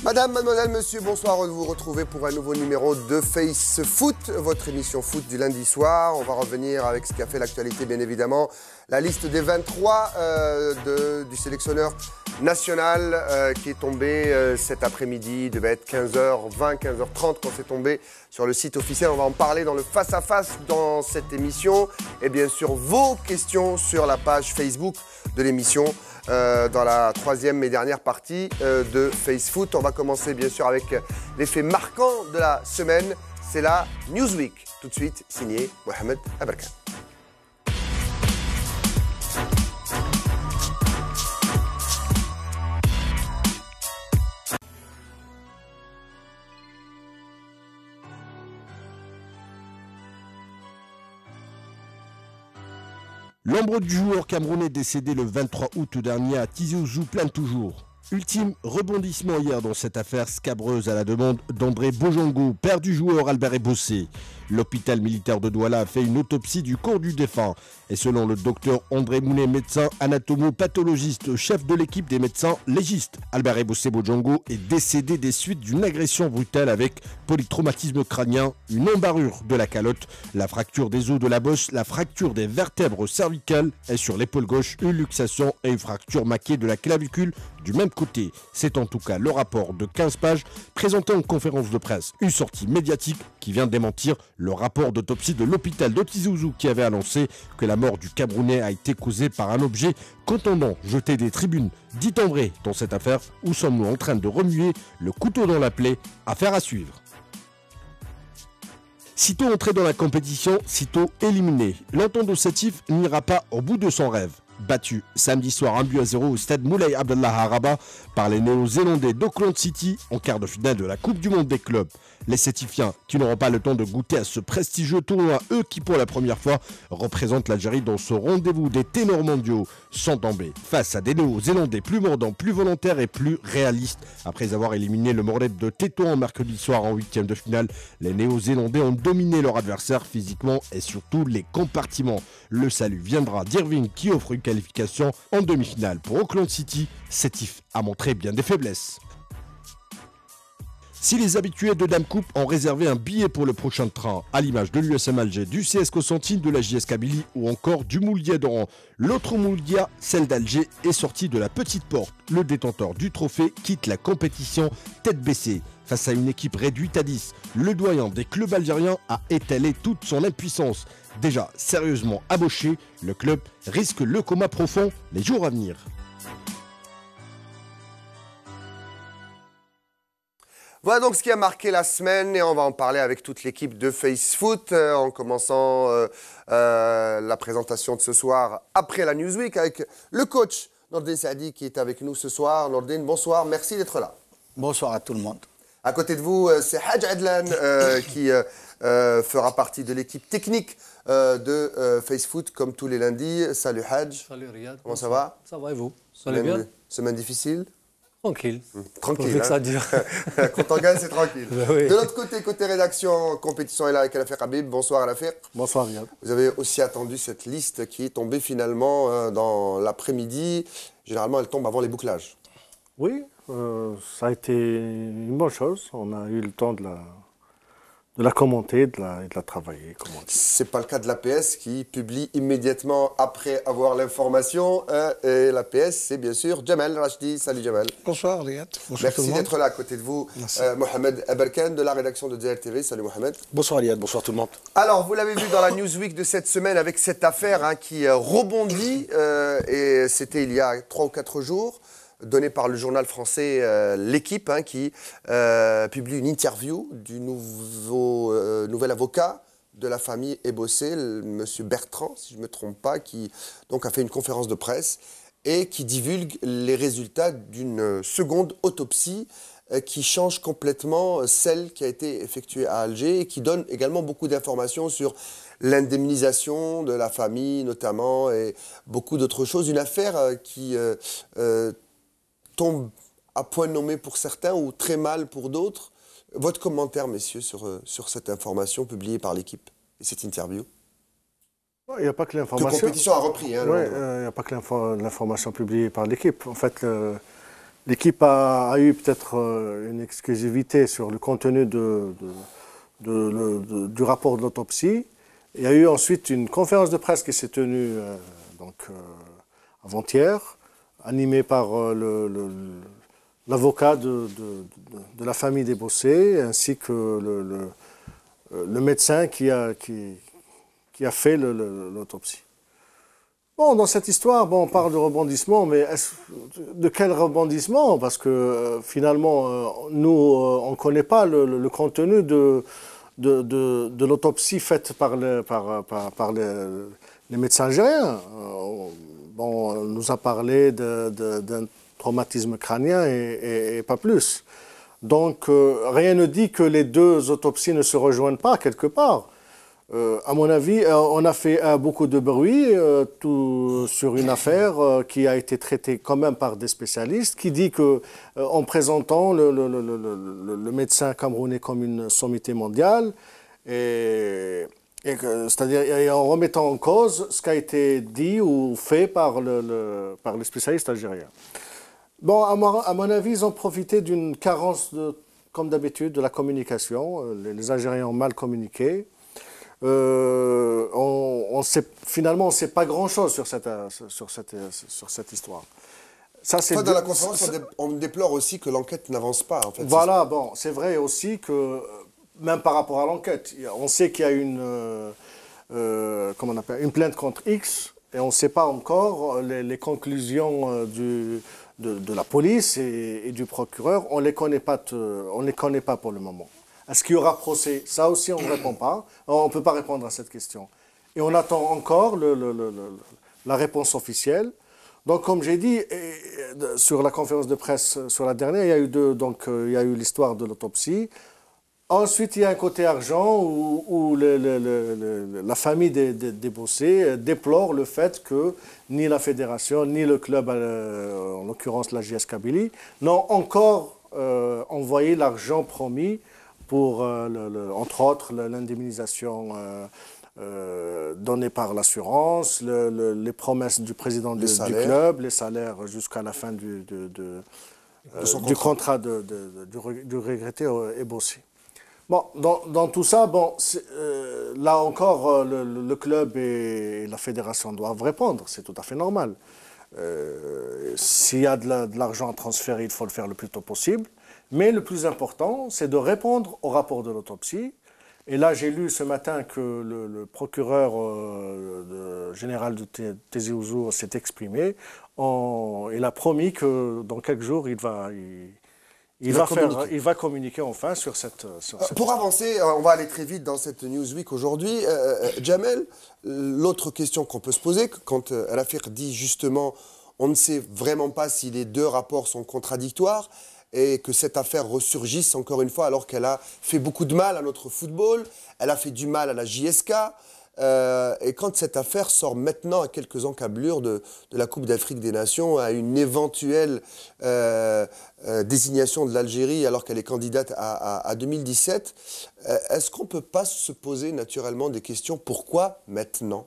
Madame, mademoiselle, monsieur, bonsoir, de vous retrouver pour un nouveau numéro de Face Foot, votre émission foot du lundi soir. On va revenir avec ce qui a fait l'actualité, bien évidemment. La liste des 23 du sélectionneur national qui est tombé cet après-midi. Il devait être 15h20, 15h30 quand c'est tombé sur le site officiel. On va en parler dans le face-à-face dans cette émission. Et bien sûr, vos questions sur la page Facebook de l'émission. Dans la troisième et dernière partie de Face Foot. On va commencer bien sûr avec les faits marquants de la semaine. C'est la Newsweek. Tout de suite, signé Mohamed Aberkan. L'ombre du joueur camerounais décédé le 23 août dernier à Tizi Ouzou plane toujours. Ultime rebondissement hier dans cette affaire scabreuse à la demande d'André Bojongo, père du joueur Albert Ebossé. L'hôpital militaire de Douala a fait une autopsie du corps du défunt. Et selon le docteur André Mounet, médecin anatomo-pathologiste, chef de l'équipe des médecins légistes, Albert Ebossé Bojongo est décédé des suites d'une agression brutale avec polytraumatisme crânien, une embarrure de la calotte, la fracture des os de la bosse, la fracture des vertèbres cervicales et sur l'épaule gauche, une luxation et une fracture maquée de la clavicule du même côté. C'est en tout cas le rapport de 15 pages présenté en conférence de presse. Une sortie médiatique qui vient démentir le rapport d'autopsie de l'hôpital de Tizi Ouzou qui avait annoncé que la mort du Camerounais a été causée par un objet contondant jeté des tribunes. Dit en vrai, dans cette affaire, où sommes-nous en train de remuer le couteau dans la plaie? Affaire à suivre. Sitôt entré dans la compétition, sitôt éliminé. L'Entente Sétif n'ira pas au bout de son rêve. Battu samedi soir 1-0 au stade Moulay Abdallah Araba par les Néo-Zélandais d'Auckland City en quart de finale de la Coupe du Monde des clubs. Les Sétifiens qui n'auront pas le temps de goûter à ce prestigieux tournoi, eux qui pour la première fois représentent l'Algérie dans ce rendez-vous des ténors mondiaux, sont tombés face à des Néo-Zélandais plus mordants, plus volontaires et plus réalistes. Après avoir éliminé le Morlaix de Tétouan mercredi soir en huitième de finale, les Néo-Zélandais ont dominé leur adversaire physiquement et surtout les compartiments. Le salut viendra d'Irving qui offre une qualification en demi-finale pour Auckland City. Sétif a montré bien des faiblesses. Si les habitués de Dame Coupe ont réservé un billet pour le prochain train, à l'image de l'USM Alger, du CS Constantine, de la JS Kabylie ou encore du Moulia d'Oran, l'autre Moulia, celle d'Alger, est sortie de la petite porte. Le détenteur du trophée quitte la compétition tête baissée. Face à une équipe réduite à 10, le doyen des clubs algériens a étalé toute son impuissance. Déjà sérieusement amoché, le club risque le coma profond les jours à venir. Voilà donc ce qui a marqué la semaine et on va en parler avec toute l'équipe de Face Foot en commençant la présentation de ce soir après la Newsweek avec le coach Nordine Saadi qui est avec nous ce soir. Nordine, bonsoir, merci d'être là. Bonsoir à tout le monde. À côté de vous, c'est Hadj Adlan qui fera partie de l'équipe technique de Face Foot comme tous les lundis. Salut Hadj. Salut Riyad. Comment ça va? Ça va et vous? Ça allez bien? Semaine difficile? Tranquille. Tranquille. Que ça dure. Quand on gagne, c'est tranquille. Oui. De l'autre côté, côté rédaction, compétition est là avec Alafiq Habib. Bonsoir Alafiq. Bonsoir Riyad. Vous avez aussi attendu cette liste qui est tombée finalement dans l'après-midi. Généralement, elle tombe avant les bouclages. Oui, ça a été une bonne chose. On a eu le temps de la commenter et de la travailler. Ce n'est pas le cas de l'APS qui publie immédiatement après avoir l'information. Et l'APS, c'est bien sûr Jamal Rachdi. Salut Jamal. Bonsoir Riyad. Bonsoir tout le Merci monde. d'être là à côté de vous. Mohamed Aberkan de la rédaction de DLTV. Salut Mohamed. Bonsoir Riyad, bonsoir tout le monde. Alors, vous l'avez vu dans la Newsweek de cette semaine avec cette affaire qui rebondit. Et c'était il y a 3 ou 4 jours. Donné par le journal français L'Équipe, qui publie une interview du nouvel avocat de la famille Ebossé, M. Bertrand, si je ne me trompe pas, qui donc a fait une conférence de presse et qui divulgue les résultats d'une seconde autopsie qui change complètement celle qui a été effectuée à Alger et qui donne également beaucoup d'informations sur l'indemnisation de la famille notamment et beaucoup d'autres choses. Une affaire qui tombe à point nommé pour certains ou très mal pour d'autres. Votre commentaire, messieurs, sur cette information publiée par l'Équipe et cette interview? Il n'y a pas que l'information. Que compétition a repris. Hein, il n'y a pas que l'information publiée par l'Équipe. En fait, l'équipe a eu peut-être une exclusivité sur le contenu du rapport de l'autopsie. Il y a eu ensuite une conférence de presse qui s'est tenue avant-hier, animée par l'avocat de la famille des Bossé, ainsi que le médecin qui a fait l'autopsie. Bon, dans cette histoire, on parle de rebondissement, mais de quel rebondissement? Parce que finalement, nous, on ne connaît pas le contenu de l'autopsie faite par les médecins algériens. On nous a parlé d'un traumatisme crânien et pas plus. Donc, rien ne dit que les deux autopsies ne se rejoignent pas quelque part. À mon avis, on a fait beaucoup de bruit sur une affaire qui a été traitée quand même par des spécialistes, qui dit que, en présentant le médecin camerounais comme une sommité mondiale, c'est-à-dire en remettant en cause ce qui a été dit ou fait par les spécialistes algériens. Bon, à mon avis, ils ont profité d'une carence, comme d'habitude, de la communication. Les Algériens ont mal communiqué. Finalement, on ne sait pas grand-chose sur cette histoire. Ça, dans la conférence, on déplore aussi que l'enquête n'avance pas. En fait, voilà, bon, c'est vrai aussi que, même par rapport à l'enquête, on sait qu'il y a une plainte contre X, et on ne sait pas encore les conclusions de la police et du procureur. On ne les connaît pas pour le moment. Est-ce qu'il y aura procès? Ça aussi, on ne répond pas. On ne peut pas répondre à cette question. Et on attend encore la réponse officielle. Donc, comme j'ai dit, sur la conférence de presse, sur la dernière, il y a eu l'histoire de l'autopsie. Ensuite, il y a un côté argent où la famille des Bossé déplore le fait que ni la fédération, ni le club, en l'occurrence la JS Kabylie, n'ont encore envoyé l'argent promis pour, entre autres, l'indemnisation donnée par l'assurance, les promesses du président du club, les salaires jusqu'à la fin du contrat du regretté Ebossé. Bon, dans tout ça, là encore, le club et la fédération doivent répondre, c'est tout à fait normal. S'il y a de l'argent à transférer, il faut le faire le plus tôt possible. Mais le plus important, c'est de répondre au rapport de l'autopsie. Et là, j'ai lu ce matin que le procureur général de Tizi Ouzou s'est exprimé. Il a promis que dans quelques jours, il va communiquer enfin sur cette... Pour avancer, on va aller très vite dans cette Newsweek aujourd'hui. Jamel, l'autre question qu'on peut se poser, quand Rafik dit justement on ne sait vraiment pas si les deux rapports sont contradictoires, et que cette affaire ressurgisse encore une fois alors qu'elle a fait beaucoup de mal à notre football, elle a fait du mal à la JSK, et quand cette affaire sort maintenant à quelques encablures de la Coupe d'Afrique des Nations, à une éventuelle désignation de l'Algérie alors qu'elle est candidate à 2017, est-ce qu'on ne peut pas se poser naturellement des questions? Pourquoi maintenant?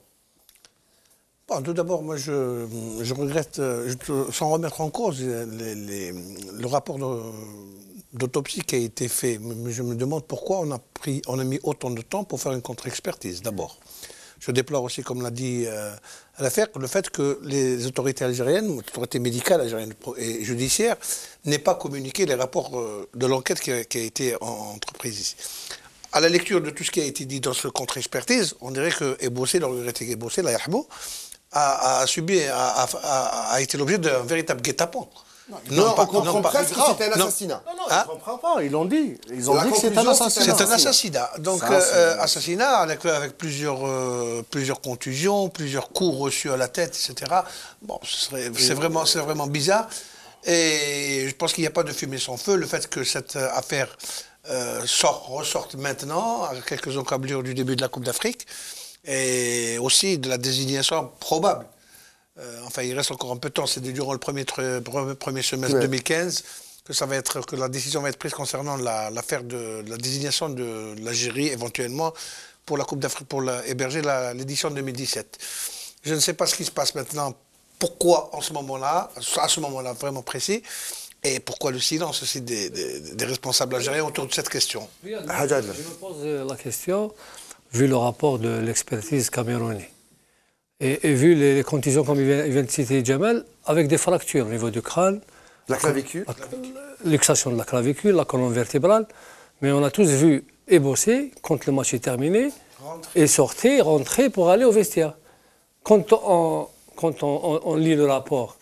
Bon, tout d'abord, moi, je regrette, sans remettre en cause le rapport d'autopsie qui a été fait, mais je me demande pourquoi on a mis autant de temps pour faire une contre-expertise, d'abord. Je déplore aussi, comme l'a dit l'affaire, le fait que les autorités algériennes, les autorités médicales algériennes et judiciaires, n'aient pas communiqué les rapports de l'enquête qui a été entreprise ici. À la lecture de tout ce qui a été dit dans ce contre-expertise, on dirait que Ebossé, le regretté Ebossé, la Yahbou, a été l'objet d'un véritable guet-apens. Non, on comprend presque que c'était un assassinat. Non, je ne comprends pas, ils l'ont dit. Ils ont dit que c'est un assassinat. C'est un assassinat. Donc, assassinat avec plusieurs contusions, plusieurs coups reçus à la tête, etc. Bon, c'est vraiment bizarre. Et je pense qu'il n'y a pas de fumée sans feu. Le fait que cette affaire ressorte maintenant, à quelques encablures du début de la Coupe d'Afrique, et aussi de la désignation probable. Enfin, il reste encore un peu de temps, c'est durant le premier semestre 2015 que la décision va être prise concernant l'affaire de la désignation de l'Algérie, éventuellement, pour la Coupe d'Afrique, pour héberger l'édition 2017. Je ne sais pas ce qui se passe maintenant, pourquoi à ce moment-là vraiment précis. Et pourquoi le silence aussi des responsables algériens autour de cette question? Je me pose la question, vu le rapport de l'expertise camerounaise, et vu les conditions comme il vient de citer Jamal, avec des fractures au niveau du crâne, La clavicule. luxation de la clavicule, la colonne vertébrale, mais on a tous vu Ebossé, quand le match est terminé, et sortir, rentrer pour aller au vestiaire. Quand on lit le rapport,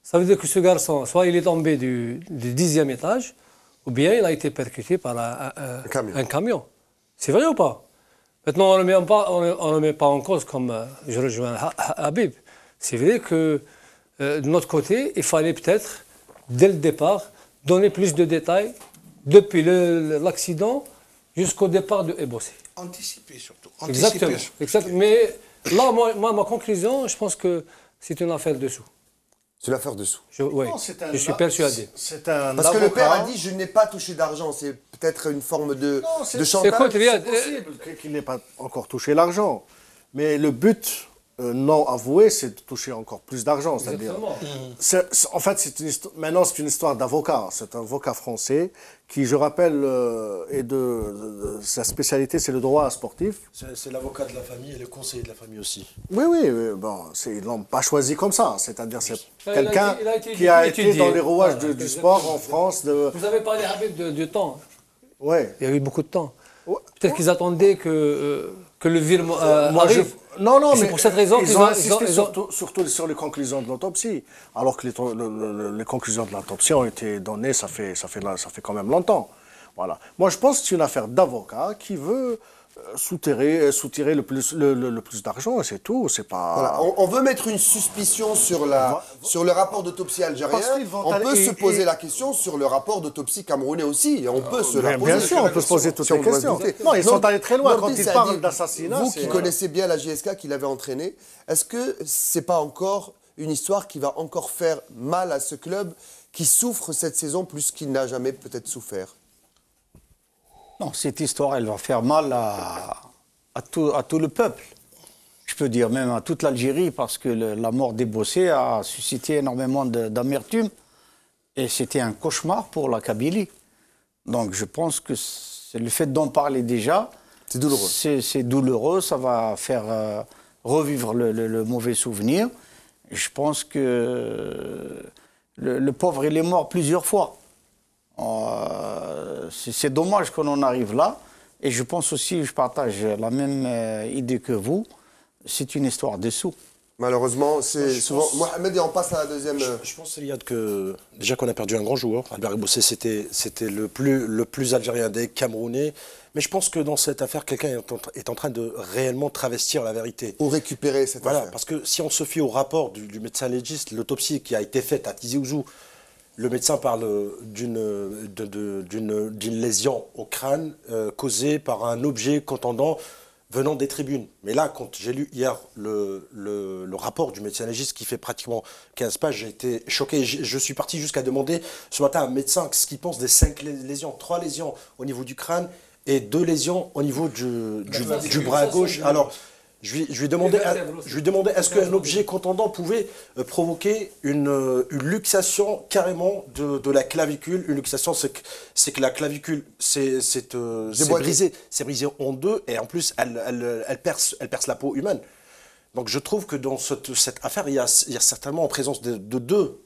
ça veut dire que ce garçon, soit il est tombé du 10e étage, ou bien il a été percuté par un camion. C'est vrai ou pas? Maintenant, on ne le met pas en cause, comme je rejoins Habib. C'est vrai que de notre côté, il fallait peut-être, dès le départ, donner plus de détails depuis l'accident jusqu'au départ de Ebossé. Anticiper surtout. Exactement. Mais là, moi, ma conclusion, je pense que c'est une affaire de sous. C'est l'affaire dessous. Oui, je suis persuadé. Parce que le père a dit, je n'ai pas touché d'argent. C'est peut-être une forme de chantage. Écoute, C'est possible qu'il n'ait pas encore touché l'argent. Mais le but non avoué, c'est de toucher encore plus d'argent. C'est-à-dire, en fait, maintenant, c'est une histoire d'avocat. C'est un avocat français qui, je rappelle, sa spécialité, c'est le droit sportif. C'est l'avocat de la famille et le conseiller de la famille aussi. Oui, bon, ils ne l'ont pas choisi comme ça. C'est-à-dire, c'est Il quelqu'un a été qui a étudié. été dans les rouages Voilà, du sport en France. Vous avez parlé, Habib, du temps. Ouais. Il y a eu beaucoup de temps. Ouais. Peut-être qu'ils attendaient que le virement arrive. Non, C'est mais pour cette raison ils qu'ils ont ont- insisté ils ont- surtout sur les conclusions de l'autopsie. Alors que les conclusions de l'autopsie ont été données, ça fait quand même longtemps. Voilà. Moi, je pense que c'est une affaire d'avocat qui veut soutirer le plus d'argent, et c'est tout. C'est pas. Voilà. On veut mettre une suspicion sur le rapport d'autopsie algérien. Parce qu'ils vont On aller- peut se poser la question sur le rapport d'autopsie camerounais aussi. On peut se la poser. Bien sûr, on peut se poser toutes Si on les doit questions. se douter. Non, ils sont allés très loin. Quand Nordis ils a parlent dit, d'assassinat, vous c'est- qui connaissez bien la JSK, qui l'avait entraîné, est-ce que c'est pas encore une histoire qui va encore faire mal à ce club qui souffre cette saison plus qu'il n'a jamais peut-être souffert? Non, cette histoire, elle va faire mal à tout le peuple. Je peux dire même à toute l'Algérie, parce que la mort des Bossé a suscité énormément d'amertume. Et c'était un cauchemar pour la Kabylie. Donc je pense que c'est le fait d'en parler déjà. C'est douloureux. C'est douloureux, ça va faire revivre le mauvais souvenir. Et je pense que le pauvre, il est mort plusieurs fois. C'est dommage qu'on en arrive là. Et je pense aussi, je partage la même idée que vous, c'est une histoire de sous. Malheureusement, c'est souvent. Mohamed, et on passe à la deuxième. Je pense, Eliade, que déjà qu'on a perdu un grand joueur. Albert Ebossé, c'était le plus algérien des Camerounais. Mais je pense que dans cette affaire, quelqu'un est en train de réellement travestir la vérité. Ou récupérer cette Voilà, affaire. parce que si on se fie au rapport du médecin légiste, l'autopsie qui a été faite à Tizi Ouzou, le médecin parle d'une lésion au crâne causée par un objet contondant venant des tribunes. Mais là, quand j'ai lu hier le rapport du médecin légiste qui fait pratiquement 15 pages, j'ai été choqué. Je suis parti jusqu'à demander ce matin à un médecin ce qu'il pense des 5 lésions, 3 lésions au niveau du crâne et 2 lésions au niveau du bras gauche. Alors, je lui demandais est-ce qu'un objet contondant pouvait provoquer une luxation carrément de la clavicule. Une luxation, c'est que la clavicule c'est brisé en deux et en plus elle perce la peau humaine. Donc je trouve que dans cette affaire, il y a certainement en présence de deux.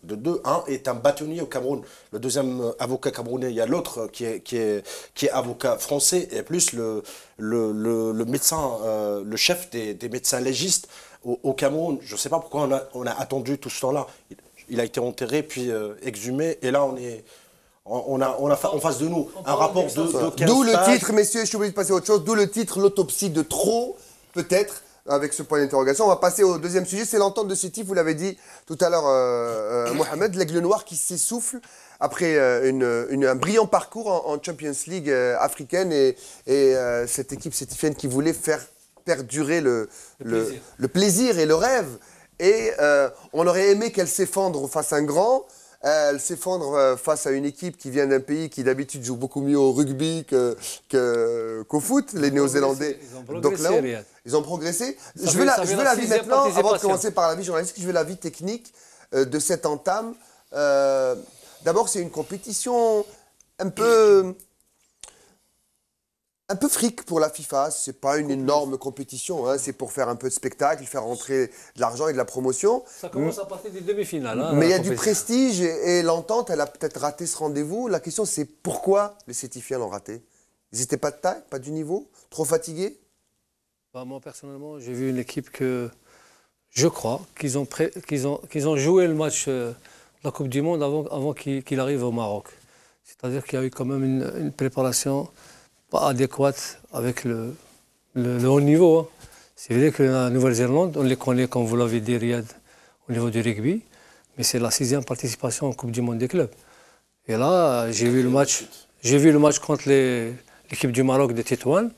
Un est un bâtonnier au Cameroun. Le deuxième avocat camerounais, il y a l'autre qui est avocat français, et plus le médecin, le chef des médecins légistes au Cameroun. Je ne sais pas pourquoi on a attendu tout ce temps-là. Il a été enterré, puis exhumé, et là on a en face de nous un rapport de 15 D'où le pages. titre, messieurs, je suis obligé de passer à autre chose, d'où le titre, l'autopsie de trop, peut-être, avec ce point d'interrogation. On va passer au deuxième sujet, c'est l'entente de Sétif, vous l'avez dit tout à l'heure, Mohamed, l'aigle noir qui s'essouffle après un brillant parcours en Champions League africaine et cette équipe sétifienne qui voulait faire perdurer le plaisir et le rêve. Et on aurait aimé qu'elle s'effondre face à un grand. Elle s'effondre face à une équipe qui vient d'un pays qui d'habitude joue beaucoup mieux au rugby qu'au foot, les Néo-Zélandais d'Auckland. Ils ont progressé. Je veux l'avis maintenant, avant de commencer par l'avis journalistique, je veux l'avis technique de cette entame. D'abord, c'est une compétition un peu fric pour la FIFA. C'est pas une énorme compétition. Hein. C'est pour faire un peu de spectacle, faire rentrer de l'argent et de la promotion. Ça commence à partir des demi-finales. Hein, Mais il y a du prestige et l'entente, elle a peut-être raté ce rendez-vous. La question, c'est pourquoi les Sétifiens l'ont raté? Ils n'étaient pas de taille, pas du niveau, trop fatigués? Bah, moi, personnellement, j'ai vu une équipe que je crois qu'ils ont joué le match de la Coupe du Monde avant qu'il arrive au Maroc. C'est-à-dire qu'il y a eu quand même une préparation pas adéquate avec le haut niveau. Hein. C'est vrai que la Nouvelle-Zélande, on les connaît, comme vous l'avez dit, Riyad, au niveau du rugby, mais c'est la 6e participation en Coupe du Monde des clubs. Et là, j'ai vu le match contre l'équipe du Maroc de Tétouan.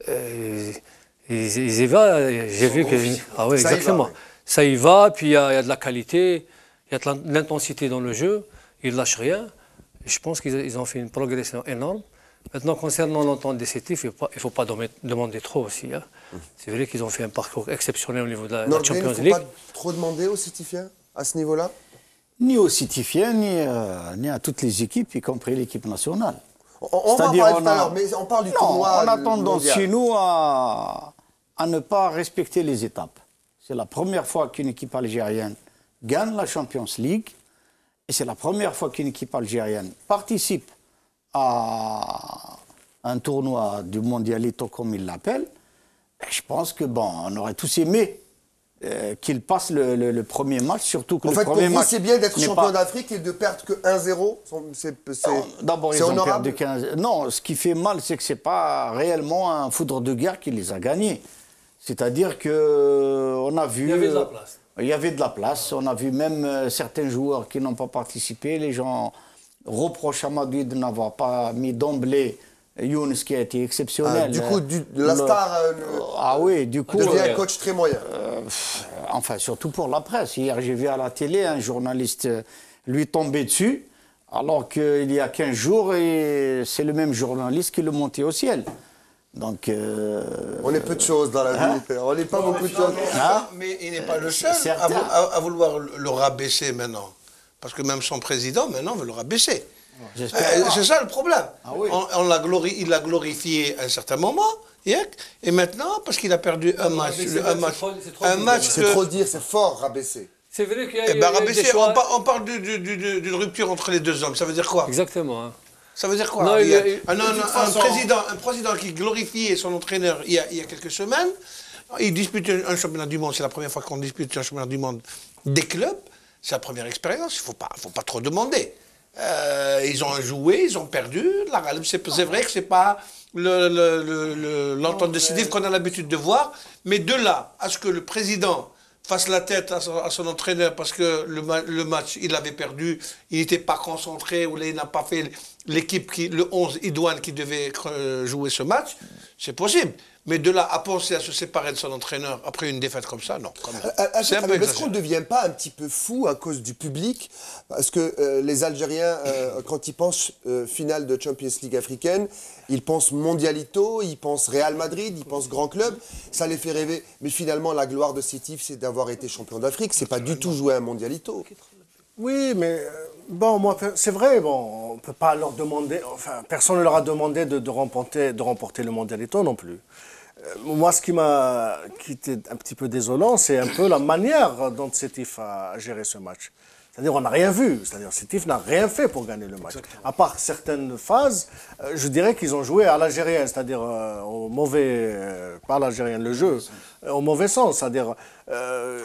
Ils y vont, j'ai vu que... Ah oui, exactement. Ça y va, puis il y a de la qualité, il y a de l'intensité dans le jeu, ils ne lâchent rien. Et je pense qu'ils ont fait une progression énorme. Maintenant, concernant l'entente des Sétifs, il ne faut pas demander trop aussi. Hein. C'est vrai qu'ils ont fait un parcours exceptionnel au niveau de la Champions League. Il ne faut pas trop demander aux Sétifiens à ce niveau-là? Ni aux Sétifiens, ni à toutes les équipes, y compris l'équipe nationale. On va en parler tout à l'heure, mais on parle du tournoi. On a tendance chez nous à ne pas respecter les étapes. C'est la première fois qu'une équipe algérienne gagne la Champions League et c'est la première fois qu'une équipe algérienne participe à un tournoi du Mondialito, comme ils l'appellent. Je pense que, on aurait tous aimé qu'il passe le premier match, surtout que en le fait, premier match... pour vous, c'est bien d'être champion d'Afrique et de perdre que 1-0. D'abord, ils ont perdu 15... Non, ce qui fait mal, c'est que ce n'est pas réellement un foudre de guerre qui les a gagnés. C'est-à-dire qu'on a vu... Il y avait de la place. Il y avait de la place. On a vu même certains joueurs qui n'ont pas participé. Les gens reprochent à Madrid de n'avoir pas mis d'emblée Younes, qui a été exceptionnel. Du coup, la star oui, du coup, devient un coach très moyen. Enfin, surtout pour la presse. Hier, j'ai vu à la télé un journaliste lui tomber dessus, alors qu'il y a 15 jours, c'est le même journaliste qui le montait au ciel. Donc, on est peu de choses dans la vie. On n'est pas beaucoup de choses. Mais il n'est pas le seul à vouloir le rabaisser maintenant. Parce que même son président, maintenant, veut le rabaisser. C'est ça le problème. Ah oui. Il l'a glorifié à un certain moment, et maintenant, parce qu'il a perdu un match... C'est trop dire, c'est fort rabaisser. C'est vrai qu'il y a rabaisser, on parle d'une rupture entre les deux hommes. Ça veut dire quoi? Exactement. Hein. Ça veut dire quoi? Non, un président qui glorifiait son entraîneur il y a quelques semaines, il dispute un championnat du monde, c'est la première fois qu'on dispute un championnat du monde des clubs, c'est la première expérience, il ne faut pas trop demander. Ils ont joué, ils ont perdu, c'est vrai que ce n'est pas l'entente décisive qu'on a l'habitude de voir, mais de là à ce que le président fasse la tête à son entraîneur parce que le match, il avait perdu, il n'était pas concentré, ou il n'a pas fait l'équipe, le 11 idoine qui devait jouer ce match, c'est possible. Mais de là à penser à se séparer de son entraîneur après une défaite comme ça, non. Est-ce qu'on ne devient pas un petit peu fou à cause du public? Parce que les Algériens, quand ils pensent finale de Champions League africaine, ils pensent Mondialito, ils pensent Real Madrid, ils pensent grand club, ça les fait rêver. Mais finalement, la gloire de Sétif, c'est d'avoir été champion d'Afrique, c'est pas du tout jouer un Mondialito. Oui, mais moi, c'est vrai, on ne peut pas leur demander, enfin, personne ne leur a demandé de remporter le Mondialito non plus. Moi, ce qui était un petit peu désolant, c'est un peu la manière dont Sétif a géré ce match. C'est-à-dire, on n'a rien vu. C'est-à-dire, Sétif n'a rien fait pour gagner le match. Exactement. À part certaines phases, je dirais qu'ils ont joué à l'algérienne, c'est-à-dire au mauvais, pas à l'algérienne, le jeu, au mauvais sens. C'est-à-dire. Ils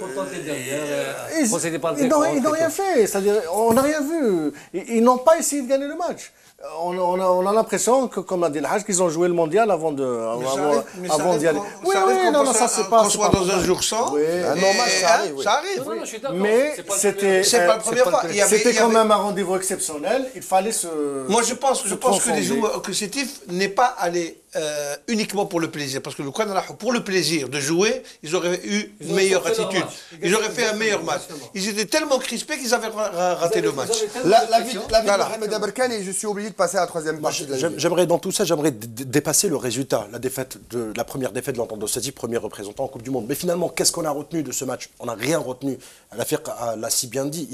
n'ont rien fait. C'est-à-dire, on n'a rien vu. Ils n'ont pas essayé de gagner le match. On a l'impression que, comme a dit le Hajj, qu'ils ont joué le mondial avant d'y aller. Oui, non, ça c'est pas. Qu'on soit dans un jour sans. Oui, normal, ça arrive. Non, je suis d'accord. Mais c'était pas la première fois. C'était quand même un rendez-vous exceptionnel. Il fallait se. Moi, je pense que les joueurs, que Sétif n'est pas allé uniquement pour le plaisir. Parce que le Kouan pour le plaisir de jouer, ils auraient eu une meilleure attitude. Ils auraient fait un meilleur match. Ils étaient tellement crispés qu'ils avaient raté le match. La vie de Mohamed Aberkan, et je suis obligé de passer à la troisième partie. J'aimerais, dans tout ça, dépasser le résultat, la première défaite de l'entente de Sétif, premier représentant en Coupe du Monde. Mais finalement, qu'est-ce qu'on a retenu de ce match? On n'a rien retenu. L'affaire l'a si bien dit.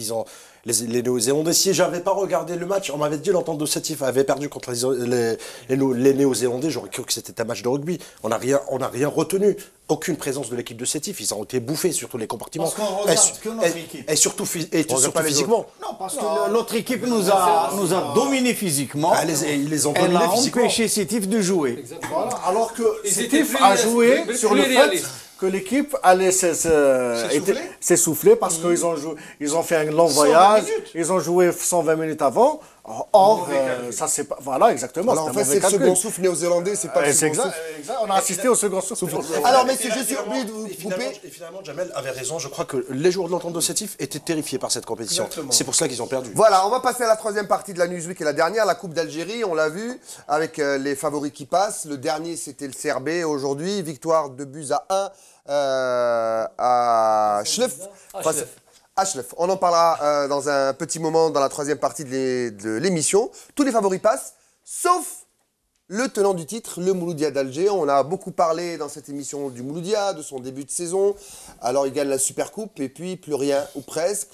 les Néo-Zélandais. Si j'avais pas regardé le match, on m'avait dit l'entente de Sétif avait perdu contre les Néo-Zélandais, j'aurais cru que c'était un match de rugby. On n'a rien retenu. Aucune présence de l'équipe de Sétif. Ils ont été bouffés sur tous les compartiments. Parce qu'on regarde que notre équipe. Et surtout physiquement. Non, parce que l'autre équipe nous a dominés physiquement. Ils les ont Elle dominés a physiquement. empêché Sétif de jouer. Voilà, alors que Ils Sétif étaient a plus joué plus sur le fait réalistes. que l'équipe allait s'essouffler parce qu'ils ont fait un long voyage, ils ont joué 120 minutes avant. Or, ça c'est pas. Voilà, exactement. Alors en fait, c'est le second souffle néo-zélandais, c'est pas le C'est second exact, souffle. exact, on a assisté au second souffle. Alors messieurs, je suis obligé de vous couper. Et finalement, Jamel avait raison. Je crois que les joueurs de l'entente de Sétif étaient terrifiés par cette compétition. C'est pour ça qu'ils ont perdu. Voilà, on va passer à la troisième partie de la Newsweek et la dernière, la Coupe d'Algérie, on l'a vu, avec les favoris qui passent. Le dernier, c'était le CRB aujourd'hui, victoire 2-1 à Chlef. Chlef. On en parlera dans un petit moment dans la troisième partie de l'émission. Tous les favoris passent, sauf le tenant du titre, le Mouloudia d'Alger. On a beaucoup parlé dans cette émission du Mouloudia, de son début de saison. Alors il gagne la Supercoupe et puis plus rien, ou presque.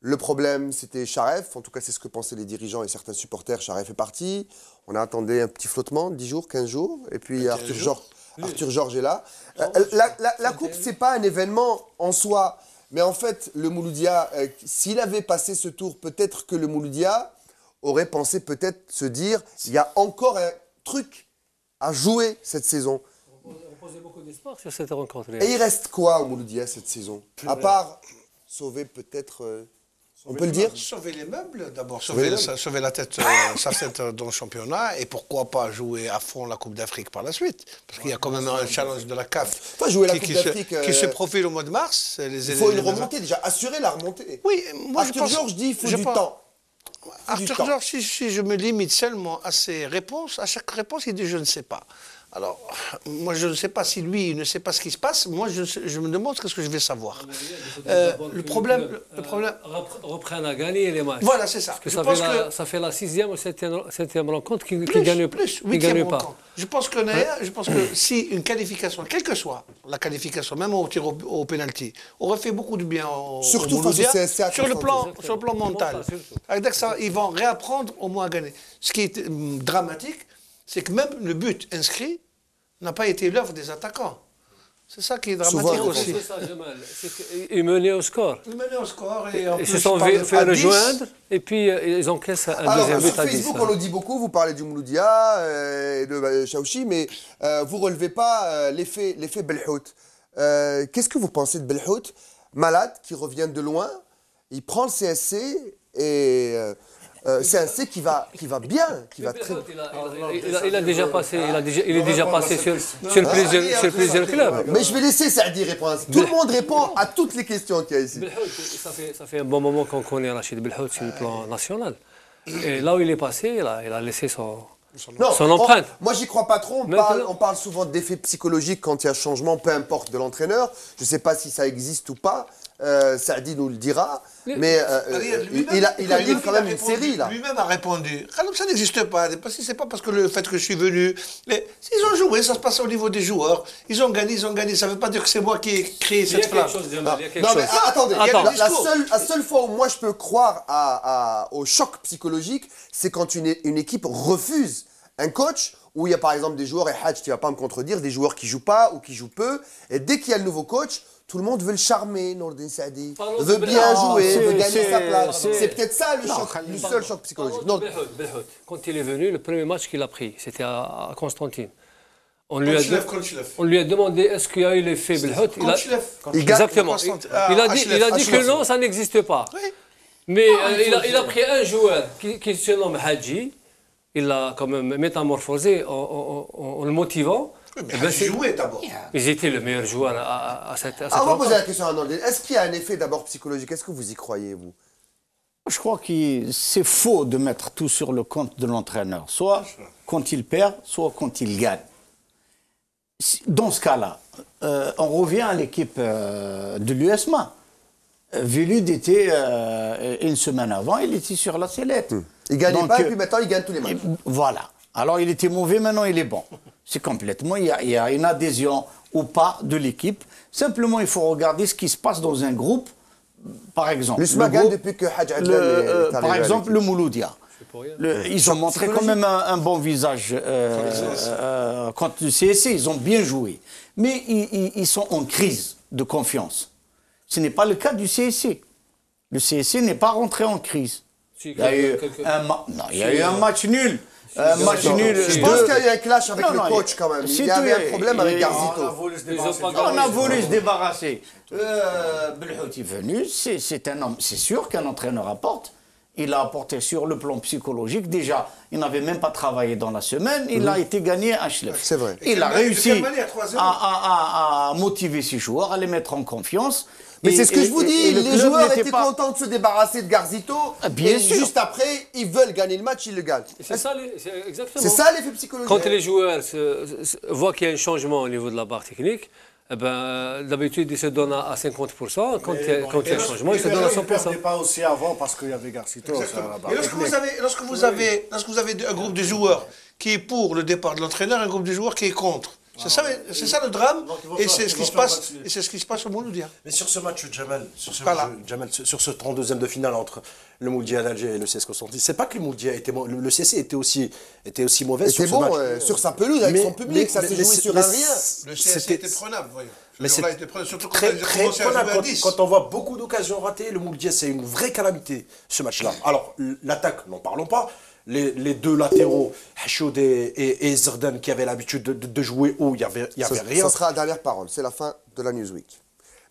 Le problème, c'était Charef. En tout cas, c'est ce que pensaient les dirigeants et certains supporters. Charef est parti. On a attendu un petit flottement, 10 jours, 15 jours. Et puis Arthur Georges est là. La Coupe, c'est pas un événement en soi. Mais en fait, le Mouloudia, s'il avait passé ce tour, peut-être que le Mouloudia aurait pensé peut-être se dire il y a encore un truc à jouer cette saison. On posait beaucoup d'espoir sur cette rencontre. Et il reste quoi au Mouloudia cette saison? À part sauver peut-être... on peut le dire? Sauver les meubles, d'abord, sauver la tête, sa tête dans le championnat, et pourquoi pas jouer à fond la Coupe d'Afrique par la suite. Parce qu'il y a quand même un challenge de la CAF Toi, jouer la Coupe d'Afrique, qui se profile au mois de mars. Il faut une remontée déjà, assurer la remontée. Oui, moi Arthur Georges dit qu'il faut du temps. Arthur Georges, si je me limite seulement à ses réponses, à chaque réponse, il dit je ne sais pas. Alors, moi, je ne sais pas si lui, il ne sait pas ce qui se passe. Moi, je me demande ce que je vais savoir. Le problème... Reprennent à gagner les matchs. Voilà, c'est ça. Parce que ça fait la 6e ou 7e rencontre qu'ils ne gagnent pas. Je pense que si une qualification, quelle que soit la qualification, même au tir au pénalty, aurait fait beaucoup de bien surtout au Mouloudia, face au CSA, sur le plan mental. Avec ça, ils vont réapprendre au moins à gagner. Ce qui est dramatique, c'est que même le but inscrit n'a pas été l'œuvre des attaquants. C'est ça qui est dramatique aussi. Ils menaient au score. Ils menaient au score et ils se sont fait rejoindre et puis ils encaissent un deuxième but à 10. Sur Facebook, on le dit beaucoup, vous parlez du Mouloudia et de Chaouchi, mais vous ne relevez pas l'effet Belhout. Qu'est-ce que vous pensez de Belhout? Malade, qui revient de loin, il prend le CSC et... CSC qui va bien, qui va très bien. Il est déjà passé sur plusieurs clubs. Mais je vais laisser Saadi répondre. Tout le monde répond à toutes les questions qu'il y a ici. Ça fait un bon moment qu'on connaît Rachid Belhout sur le plan national. Et là où il est passé, il a laissé son empreinte. Moi, j'y crois pas trop. On parle souvent d'effet psychologique quand il y a changement, peu importe de l'entraîneur. Je ne sais pas si ça existe ou pas. Saadi nous le dira, mais il a livré quand même une série là. Lui-même a répondu. Ça n'existe pas. C'est pas parce que le fait que je suis venu. S'ils ont joué, ça se passe au niveau des joueurs. Ils ont gagné. Ça ne veut pas dire que c'est moi qui ai créé cette flamme. Non, mais attendez. La seule fois où moi je peux croire au choc psychologique, c'est quand une équipe refuse un coach. Où il y a par exemple des joueurs, et Hadj, tu ne vas pas me contredire, des joueurs qui ne jouent pas ou qui jouent peu. Et dès qu'il y a le nouveau coach, tout le monde veut le charmer, Nourdine Saadi. Veut bien jouer, veut gagner sa place. C'est peut-être ça le seul choc psychologique. Quand il est venu, le premier match qu'il a pris, c'était à Constantine. On lui a demandé est-ce qu'il y a eu l'effet Belhout. Exactement. Il a dit que non, ça n'existe pas. Mais il a pris un joueur qui se nomme Hadji. Il l'a quand même métamorphosé en le motivant. Mais joué d'abord. Ils étaient le meilleur joueur à cette on va poser la question à Nordine. Est-ce qu'il y a un effet d'abord psychologique? Est-ce que vous y croyez, vous? Je crois que c'est faux de mettre tout sur le compte de l'entraîneur. Soit quand il perd, soit quand il gagne. Dans ce cas-là, on revient à l'équipe de l'USMA. Velud était, une semaine avant, il était sur la sellette. Il ne gagnait pas et puis maintenant il gagne tous les matchs. Voilà. Alors il était mauvais, maintenant il est bon. C'est complètement, il y a une adhésion ou pas de l'équipe. Simplement, il faut regarder ce qui se passe dans un groupe par exemple, L'USMA gagne depuis que Hadj Adlan est arrivé par à exemple, l'équipe. le Mouloudia. Ils ont montré quand même un bon visage contre le CSC. Ils ont bien joué. Mais ils sont en crise de confiance. Ce n'est pas le cas du CSC. Le CSC n'est pas rentré en crise. Il y a eu un match nul. Je pense qu'il y a eu un clash avec le coach quand même. Il y avait un problème avec Garzito. On a voulu se débarrasser. Belhout est venu, c'est un homme, c'est sûr qu'un entraîneur apporte. Il a apporté sur le plan psychologique. Déjà, il n'avait même pas travaillé dans la semaine. Il a été gagné à Schlef. C'est vrai. Il a réussi à motiver ses joueurs, à les mettre en confiance. Mais c'est ce que je vous dis, les joueurs étaient contents de se débarrasser de Garzito. Bien sûr. Juste après, ils veulent gagner le match, ils le gagnent. C'est ça, exactement. C'est ça l'effet psychologique. Quand les joueurs voient qu'il y a un changement au niveau de la barre technique, eh ben, d'habitude, ils se donnent à 50%. Quand il y a un changement, ils se donnent à 100%. Ils ne perdaient pas aussi avant parce qu'il y avait Garzito. Et lorsque vous avez un groupe de joueurs qui est pour le départ de l'entraîneur, un groupe de joueurs qui est contre. C'est ça le drame, et c'est ce qui se passe au Mouloudia. Mais sur ce match, Jamal, sur ce 32e de finale entre le Mouloudia d'Alger et le CS Constantine, c'est pas que le Mouloudia était le CC était aussi mauvais sur ce match. Sur sa pelouse avec son public, ça s'est joué sur un rien. Le CS était prenable, voyons. Mais c'est surtout très prenable. Quand on voit beaucoup d'occasions ratées, le Mouloudia, c'est une vraie calamité, ce match-là. Alors, l'attaque, n'en parlons pas. Les deux latéraux, Hachoud et Zerdan, qui avaient l'habitude de jouer haut, il n'y avait rien. Ce sera la dernière parole, c'est la fin de la Newsweek.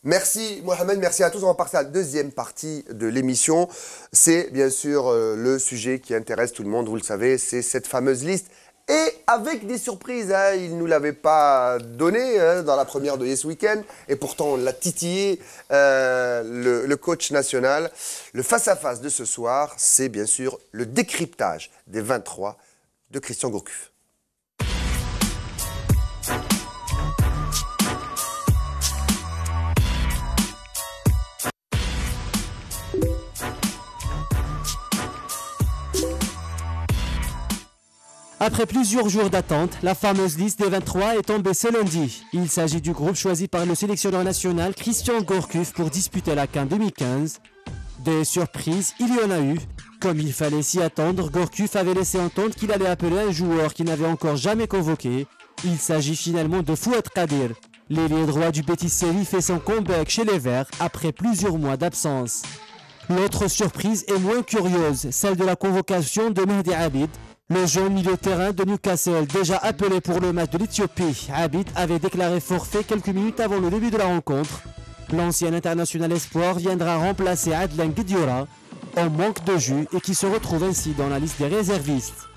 Merci Mohamed, merci à tous. On va passer à la deuxième partie de l'émission. C'est bien sûr le sujet qui intéresse tout le monde, vous le savez, c'est cette fameuse liste. Et avec des surprises, hein, il ne nous l'avait pas donné dans la première de Yes Weekend. Et pourtant, on l'a titillé, le coach national. Le face-à-face de ce soir, c'est bien sûr le décryptage des 23 de Christian Gourcuff. Après plusieurs jours d'attente, la fameuse liste des 23 est tombée ce lundi. Il s'agit du groupe choisi par le sélectionneur national Christian Gourcuff pour disputer la CAN 2015. Des surprises, il y en a eu. Comme il fallait s'y attendre, Gourcuff avait laissé entendre qu'il allait appeler un joueur qu'il n'avait encore jamais convoqué. Il s'agit finalement de Fouad Qadir. L'ailier droit du Betis Séville fait son comeback chez les Verts après plusieurs mois d'absence. L'autre surprise est moins curieuse, celle de la convocation de Mehdi Abid. Le jeune milieu de terrain de Newcastle, déjà appelé pour le match de l'Éthiopie, Abid avait déclaré forfait quelques minutes avant le début de la rencontre. L'ancien international espoir viendra remplacer Adlan Guedioura, en manque de jus et qui se retrouve ainsi dans la liste des réservistes.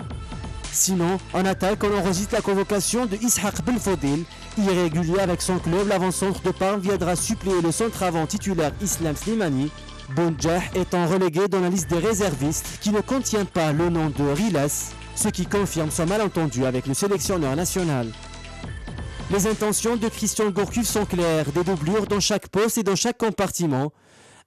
Sinon, en attaque, on enregistre la convocation de Ishaq Belfodil. Irrégulier avec son club, l'avant-centre de Parme viendra suppléer le centre-avant titulaire Islam Slimani. Bounjah étant relégué dans la liste des réservistes qui ne contient pas le nom de Riles, ce qui confirme son malentendu avec le sélectionneur national. Les intentions de Christian Gourcuff sont claires, des doublures dans chaque poste et dans chaque compartiment,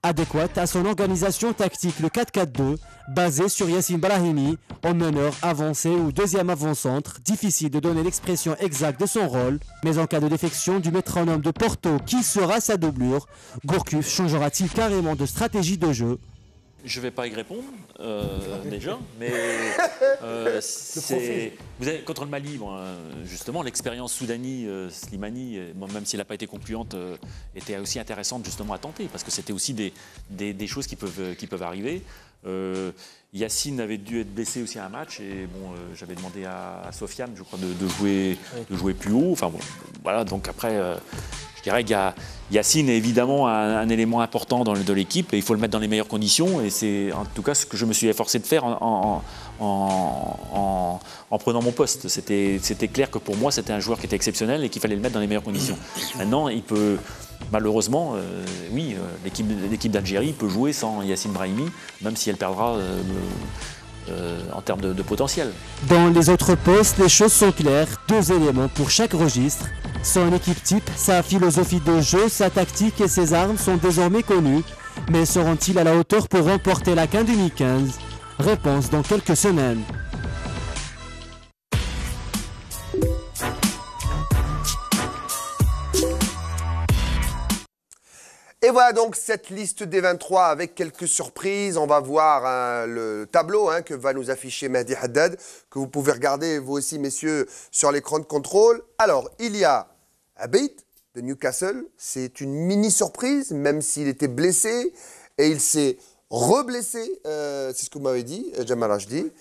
adéquate à son organisation tactique le 4-4-2, basé sur Yassine Brahimi, en meneur avancé ou deuxième avant-centre, difficile de donner l'expression exacte de son rôle, mais en cas de défection du métronome de Porto, qui sera sa doublure, Gourcuff changera-t-il carrément de stratégie de jeu? Je ne vais pas y répondre, déjà, mais vous avez, contre le Mali, bon, justement, l'expérience Soudani, Slimani, bon, même s'il n'a pas été concluante, était aussi intéressante justement à tenter, parce que c'était aussi des choses qui peuvent arriver. Yacine avait dû être blessé aussi à un match, et bon, j'avais demandé à Sofiane, je crois, de jouer plus haut. Enfin bon, voilà, donc après... Je dirais que Yacine est évidemment un élément important de l'équipe et il faut le mettre dans les meilleures conditions et c'est en tout cas ce que je me suis efforcé de faire en prenant mon poste. C'était clair que pour moi c'était un joueur qui était exceptionnel et qu'il fallait le mettre dans les meilleures conditions. Maintenant il peut malheureusement, l'équipe d'Algérie peut jouer sans Yassine Brahimi même si elle perdra en termes de potentiel. Dans les autres postes, les choses sont claires, 2 éléments pour chaque registre. Son équipe type, sa philosophie de jeu, sa tactique et ses armes sont désormais connues. Mais seront-ils à la hauteur pour remporter la CAN 2015? Réponse dans quelques semaines. Et voilà donc cette liste des 23 avec quelques surprises. On va voir le tableau que va nous afficher Mehdi Haddad, que vous pouvez regarder vous aussi, messieurs, sur l'écran de contrôle. Alors, il y a Abeid de Newcastle. C'est une mini-surprise, même s'il était blessé. Et il s'est reblessé, c'est ce que vous m'avez dit, Jamal Rachdi.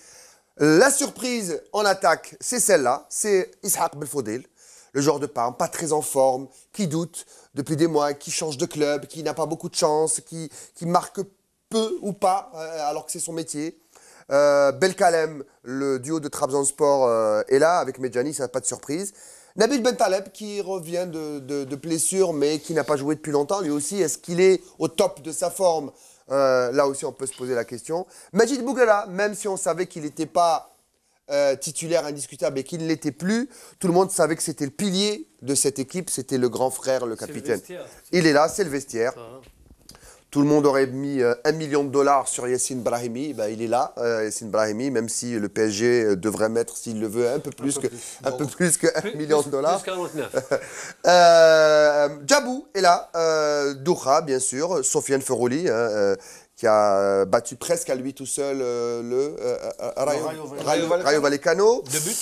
La surprise en attaque, c'est celle-là, c'est Ishaq Belfodil, le joueur de Parme, pas très en forme, qui doute depuis des mois, qui change de club, qui n'a pas beaucoup de chance, qui marque peu ou pas, alors que c'est son métier. Belkalem, le duo de Trabzonspor est là, avec Medjani, ça n'a pas de surprise. Nabil Bentaleb, qui revient de blessure, mais qui n'a pas joué depuis longtemps, lui aussi, est-ce qu'il est au top de sa forme? Là aussi, on peut se poser la question. Majid Boughela, même si on savait qu'il n'était pas titulaire indiscutable et qu'il ne l'était plus, tout le monde savait que c'était le pilier de cette équipe, c'était le grand frère, le capitaine. Il est là, c'est le vestiaire. Tout le monde aurait mis $1 million sur Yassine Brahimi. Ben, il est là, Yassine Brahimi, même si le PSG devrait mettre, s'il le veut, un peu plus que $1 million. Plus 49. Djabou est là, Doura, bien sûr, Sofiane Ferouli, qui a battu presque à lui tout seul le Rayo Vallecano. Deux buts.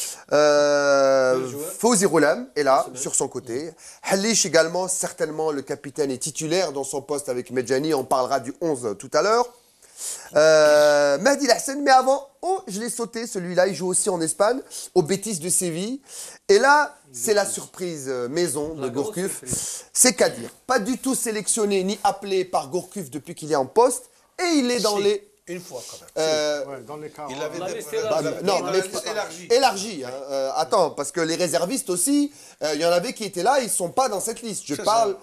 Fawzi Roulam est là, sur son côté. Halish également, certainement le capitaine est titulaire dans son poste avec Medjani. On parlera du 11 tout à l'heure. Mehdi Lahsen, mais avant, je l'ai sauté celui-là, il joue aussi en Espagne, au Betis de Séville. Et là, c'est la surprise maison de Gourcuff. C'est Kadir, pas du tout sélectionné ni appelé par Gourcuff depuis qu'il est en poste. Et il est dans les... Une fois quand même. Dans les cas. Il avait élargi. Attends, parce que les réservistes aussi, il y en avait qui étaient là, ils ne sont pas dans cette liste. Je parle...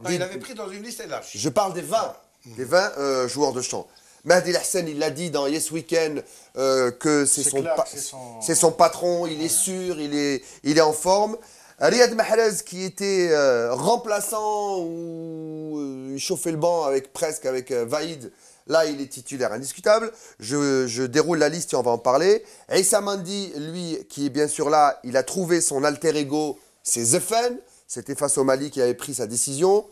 Il avait pris dans une liste élargie. Je parle des 20 joueurs de champ. Mehdi Lahsen, il l'a dit dans Yes Weekend que c'est son patron, il est sûr, il est en forme. Riyad Mahrez qui était remplaçant ou il chauffait le banc presque avec Vaïd, là il est titulaire indiscutable. Je déroule la liste et on va en parler. Issa Mandi, lui, qui est bien sûr là, il a trouvé son alter ego, c'est Zefen. C'était face au Mali qui avait pris sa décision.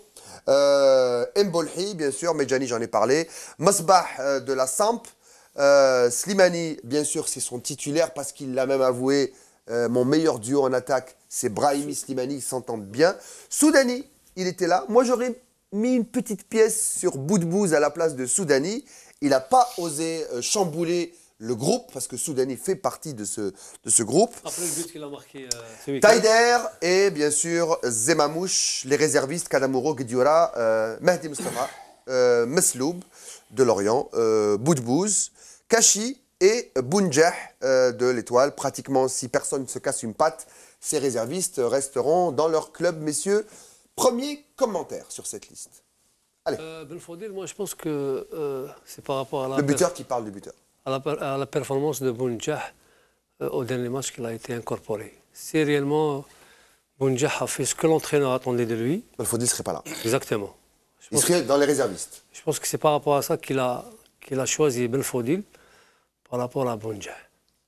Mbolhi, bien sûr, Medjani, j'en ai parlé. Masbah de la Samp. Slimani, bien sûr, c'est son titulaire parce qu'il l'a même avoué. Mon meilleur duo en attaque, c'est Brahimi Slimani, ils s'entendent bien. Soudani, il était là. Moi, j'aurais mis une petite pièce sur Boudbouz à la place de Soudani. Il n'a pas osé chambouler le groupe, parce que Soudani fait partie de ce groupe. Après le but qu'il a marqué ce week-end. Taider et bien sûr Zemamouche, les réservistes, Kadamuro, Guedioura, Mehdi Mustafa, Mesloub de Lorient, Boudbouz, Kachi et Bounjah de l'Étoile. Pratiquement, si personne ne se casse une patte, ces réservistes resteront dans leur club, messieurs. Premier commentaire sur cette liste. Allez. Belfodil, moi je pense que c'est par rapport à la... Le buteur qui parle du buteur. À la performance de Bounjah au dernier match qu'il a été incorporé. Si réellement Bounjah a fait ce que l'entraîneur attendait de lui... Belfodil ne serait pas là. Exactement. Il serait dans les réservistes. Je pense que c'est par rapport à ça qu'il a choisi Belfodil par rapport à Bounjah.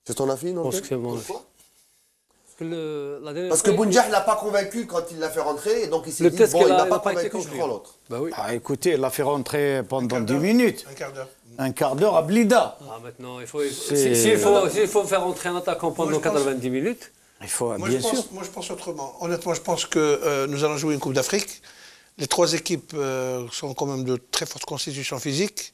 C'est ton avis, non? Je pense que c'est mon avis. Parce que Bounjah ne l'a pas convaincu quand il l'a fait rentrer, et donc il s'est dit, bon, il ne m'a pas convaincu, je prends l'autre. Bah oui. Écoutez, il l'a fait rentrer pendant 10 minutes. Un quart d'heure. Un quart d'heure à Blida. Maintenant, s'il faut faire rentrer un attaquant pendant 90 minutes... Il faut, bien sûr. Moi, je pense autrement. Honnêtement, je pense que nous allons jouer une Coupe d'Afrique. Les trois équipes sont quand même de très fortes constitutions physiques.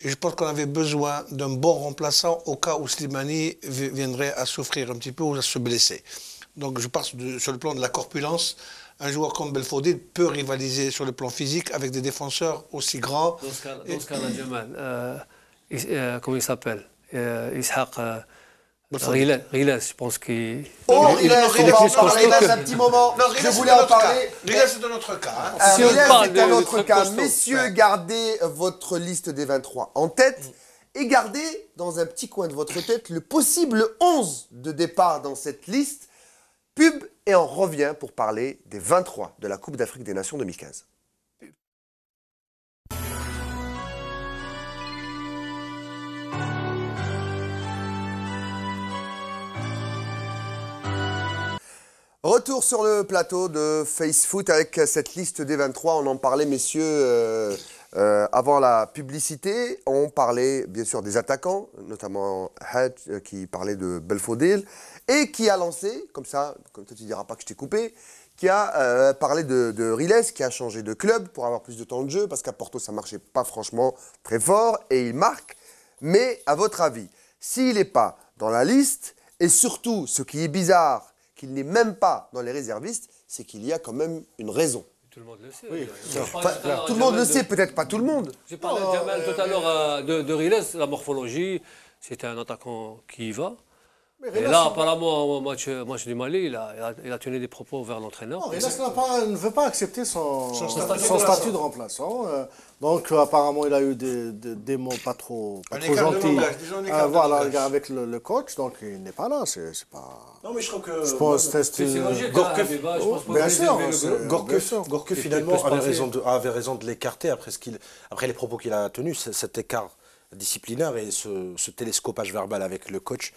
Et je pense qu'on avait besoin d'un bon remplaçant au cas où Slimani viendrait à souffrir un petit peu ou à se blesser. Donc je pense sur le plan de la corpulence, un joueur comme Belfodil peut rivaliser sur le plan physique avec des défenseurs aussi grands. Dans ce cas-là, Jamal, comment il s'appelle Ishaq Riles, je pense qu'il... Oh, Riles, on va en parler dans un petit moment. Non, je voulais en parler. Riles, c'est dans notre cas. Riles, c'est dans notre cas. Messieurs, gardez votre liste des 23 en tête et gardez dans un petit coin de votre tête le possible 11 de départ dans cette liste. Pub et on revient pour parler des 23 de la Coupe d'Afrique des Nations 2015. Retour sur le plateau de Face Foot avec cette liste des 23. On en parlait, messieurs, avant la publicité. On parlait bien sûr des attaquants, notamment Hadj qui parlait de Belfodil et qui a lancé, comme ça tu ne diras pas que je t'ai coupé, qui a parlé de Riles, qui a changé de club pour avoir plus de temps de jeu, parce qu'à Porto, ça ne marchait pas franchement très fort, et il marque. Mais à votre avis, s'il n'est pas dans la liste, et surtout, ce qui est bizarre, qu'il n'est même pas dans les réservistes, c'est qu'il y a quand même une raison. Tout le monde le sait. Oui. Tout le monde le sait, peut-être pas tout le monde. J'ai parlé de Jamal tout à l'heure de Riles, la morphologie, c'était un attaquant qui y va. Et là, apparemment, au match du Mali, il a tenu des propos vers l'entraîneur. Non, Riles ne veut pas accepter son statut de remplaçant. Donc, apparemment, il a eu des mots pas trop gentils avec le coach. Donc, il n'est pas là. C'est pas... Non, mais je crois que... Je pense que c'est logique. Gourcuff, finalement, avait raison de l'écarter après les propos qu'il a tenus, cet écart disciplinaire et ce télescopage verbal avec le coach.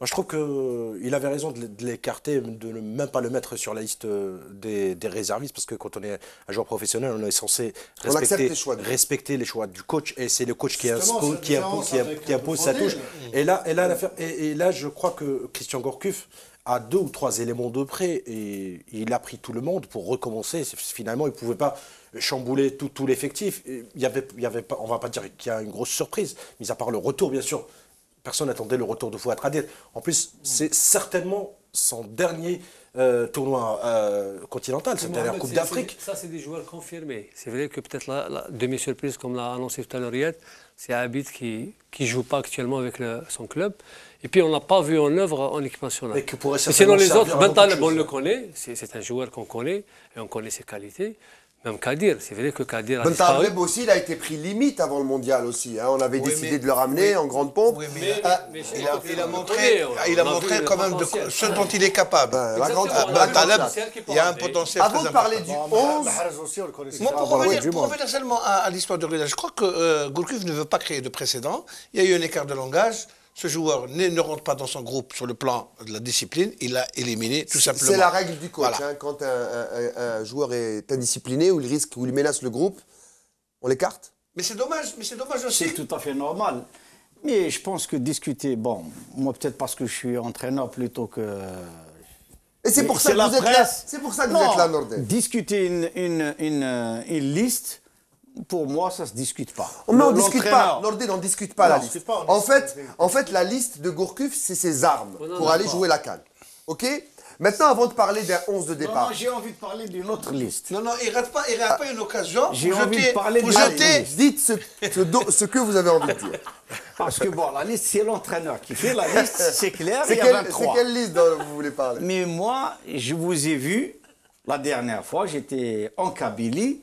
Moi, je trouve qu'il avait raison de l'écarter, de ne même pas le mettre sur la liste des réservistes, parce que quand on est un joueur professionnel, on est censé respecter les choix du coach, et c'est le coach qui impose sa touche. Et là, je crois que Christian Gourcuff a 2 ou 3 éléments de près, et il a pris tout le monde pour recommencer. Finalement, il ne pouvait pas chambouler tout l'effectif. On ne va pas dire qu'il y a une grosse surprise, mis à part le retour, bien sûr. Personne n'attendait le retour de Fouad Radid. En plus, c'est certainement son dernier tournoi continental, sa dernière Coupe d'Afrique. Ça, c'est des joueurs confirmés. C'est vrai que peut-être la demi-surprise, comme l'a annoncé tout à l'heure Riyad, c'est Abid qui ne joue pas actuellement avec son club. Et puis, on ne l'a pas vu en œuvre en équipe nationale. Et sinon, les autres, Ben Taleb, on le connaît. C'est un joueur qu'on connaît et on connaît ses qualités. Même Kadir, c'est vrai que Kadir a disparu. Ben Taleb aussi, il a été pris limite avant le mondial aussi. Hein. On avait décidé de le ramener en grande pompe. Oui, mais il a montré quand même ce dont il est capable. Ben Taleb, il y a un potentiel très important. Avant de parler du 11... Moi, pour revenir seulement à l'histoire de Riles, je crois que Gourcuff ne veut pas créer de précédent. Il y a eu un écart de langage. Ce joueur ne rentre pas dans son groupe sur le plan de la discipline, il l'a éliminé tout simplement. C'est la règle du coach. Voilà. Hein, quand un joueur est indiscipliné ou il menace le groupe, on l'écarte. Mais c'est dommage aussi. C'est tout à fait normal. Mais je pense que discuter, bon, moi peut-être parce que je suis entraîneur plutôt que... Et c'est pour ça que vous êtes là. C'est pour ça que vous êtes là, Nordé. Discuter une liste... Pour moi, ça ne se discute pas. Mais on ne discute pas. Nordé, on ne discute pas la liste. En fait, la liste de Gourcuff, c'est ses armes pour aller jouer la CAN. OK ? Maintenant, avant de parler d'un 11 de départ... Non, j'ai envie de parler d'une autre liste. Non, il ne rate pas une occasion j'ai envie de parler pour jeter... Dites ce que vous avez envie de dire. Parce que bon, la liste, c'est l'entraîneur qui fait la liste, c'est clair, il y a 23. C'est quelle liste dont vous voulez parler? Mais moi, je vous ai vu... La dernière fois, j'étais en Kabylie.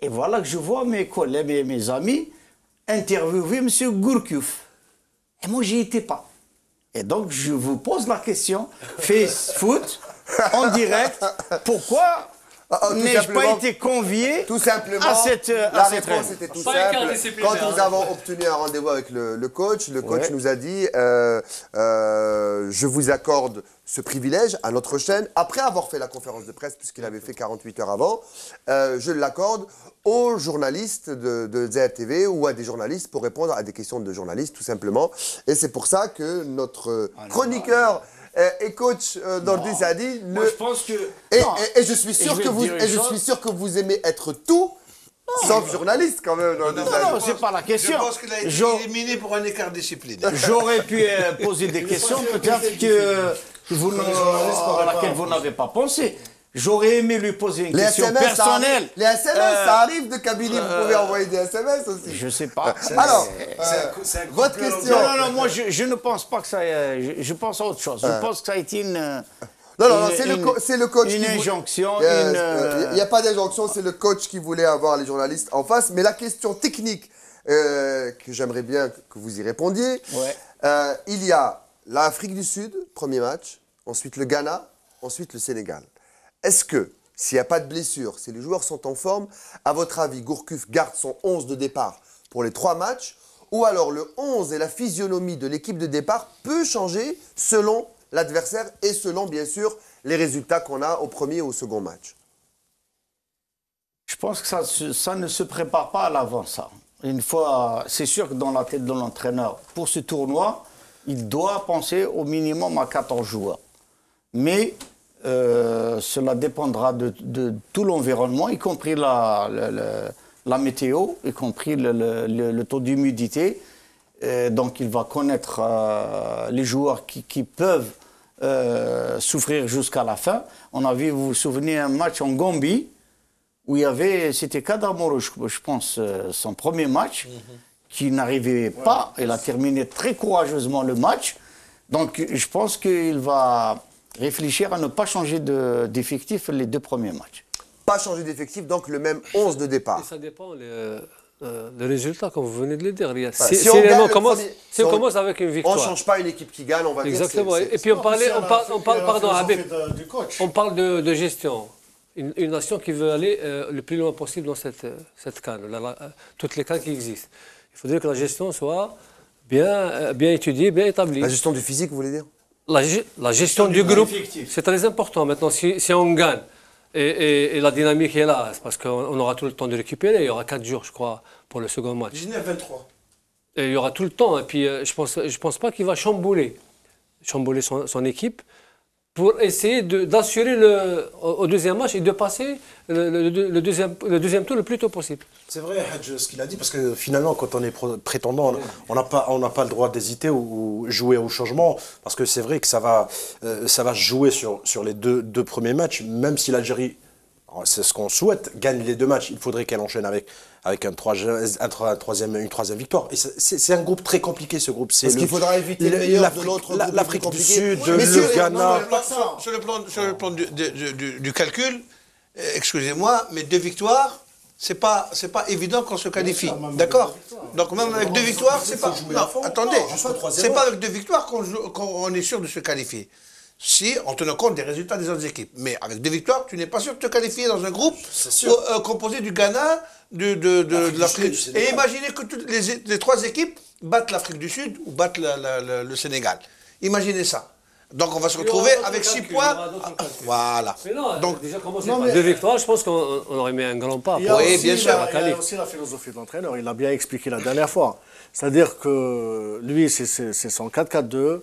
Et voilà que je vois mes collègues et mes amis interviewer M. Gourcuff. Et moi, j'y étais pas. Et donc, je vous pose la question, Face Foot, en direct, pourquoi n'ai-je pas été convié tout simplement, à cette réponse était tout simple. Quand nous avons obtenu un rendez-vous avec le coach nous a dit je vous accorde ce privilège à notre chaîne, après avoir fait la conférence de presse, puisqu'il avait fait 48 heures avant, je l'accorde aux journalistes de ZRTV ou à des journalistes pour répondre à des questions de journalistes, tout simplement. Et c'est pour ça que notre chroniqueur et coach Nordis a dit... Moi, je pense que... Et je suis sûr que vous aimez être tout, sauf journaliste quand même. Non, c'est pas la question. Je pense qu'il a été éliminé pour un écart disciplinaire. J'aurais pu poser des questions peut-être à laquelle vous n'avez pas pensé. J'aurais aimé lui poser une question personnelle. Les SMS, ça arrive de Kabylie, vous pouvez envoyer des SMS aussi. Je sais pas. Alors, votre question. Non, moi je ne pense pas que ça... Je pense à autre chose. Je pense que ça a été une... Non, c'est le coach une injonction. Il n'y a pas d'injonction, c'est le coach qui voulait avoir les journalistes en face. Mais la question technique que j'aimerais bien que vous y répondiez, il y a l'Afrique du Sud, premier match, ensuite le Ghana, ensuite le Sénégal. Est-ce que, s'il n'y a pas de blessure, si les joueurs sont en forme, à votre avis, Gourcuff garde son 11 de départ pour les 3 matchs, ou alors le 11 et la physionomie de l'équipe de départ peut changer selon l'adversaire et selon, bien sûr, les résultats qu'on a au premier ou au second match? Je pense que ça ne se prépare pas à l'avance, ça. Une fois, c'est sûr que dans la tête de l'entraîneur, pour ce tournoi, il doit penser au minimum à 14 joueurs. Mais cela dépendra de tout l'environnement, y compris la météo, y compris le taux d'humidité. Donc il va connaître les joueurs qui peuvent souffrir jusqu'à la fin. On a vu, vous vous souvenez, un match en Gambie, où il y avait, c'était Kadamoro, je pense, son premier match, qui n'arrivait pas. Il a terminé très courageusement le match. Donc je pense qu'il va réfléchir à ne pas changer d'effectif les 2 premiers matchs. Pas changer d'effectif, donc le même 11 de départ. Et ça dépend le résultat, comme vous venez de le dire. Si on commence avec une victoire. On ne change pas une équipe qui gagne, on va Exactement. dire. Et puis on parle de gestion. Une nation qui veut aller le plus loin possible dans cette CAN, toutes les CAN qui existent. Il faudrait que la gestion soit bien étudiée, bien établie. La gestion du physique, vous voulez dire? La gestion du groupe, c'est très important. Maintenant, si on gagne et la dynamique est là, c'est parce qu'on aura tout le temps de récupérer. Il y aura 4 jours, je crois, pour le second match. 19-23. Et il y aura tout le temps. Et puis, je pense pas qu'il va chambouler son équipe pour essayer d'assurer au deuxième match et de passer le deuxième tour le plus tôt possible. C'est vrai, Hadj, ce qu'il a dit, parce que finalement, quand on est prétendant, on n'a pas le droit d'hésiter ou jouer au changement, parce que c'est vrai que ça va jouer sur les deux premiers matchs, même si l'Algérie, c'est ce qu'on souhaite, gagne les 2 matchs, il faudrait qu'elle enchaîne avec une troisième victoire. Et c'est un groupe très compliqué, ce groupe. Parce qu'il faudra éviter le meilleur de l'autre groupe. L'Afrique du Sud, le Ghana. Sur le plan du calcul, excusez-moi, mais 2 victoires, c'est pas évident qu'on se qualifie. D'accord? Donc même avec 2 victoires, c'est pas... Non, attendez, c'est pas avec 2 victoires qu'on est sûr de se qualifier. Si, en tenant compte des résultats des autres équipes. Mais avec 2 victoires, tu n'es pas sûr de te qualifier dans un groupe composé du Ghana, de l'Afrique. Et imaginez que toutes les 3 équipes battent l'Afrique du Sud ou battent le Sénégal. Imaginez ça. Donc on va se retrouver avec 6 points. Voilà. Mais non, donc, déjà commencer par 2 victoires, je pense qu'on aurait mis un grand pas. Oui, bien sûr. Il y a aussi la philosophie de l'entraîneur, il l'a bien expliqué la dernière fois. C'est-à-dire que lui, c'est son 4-4-2.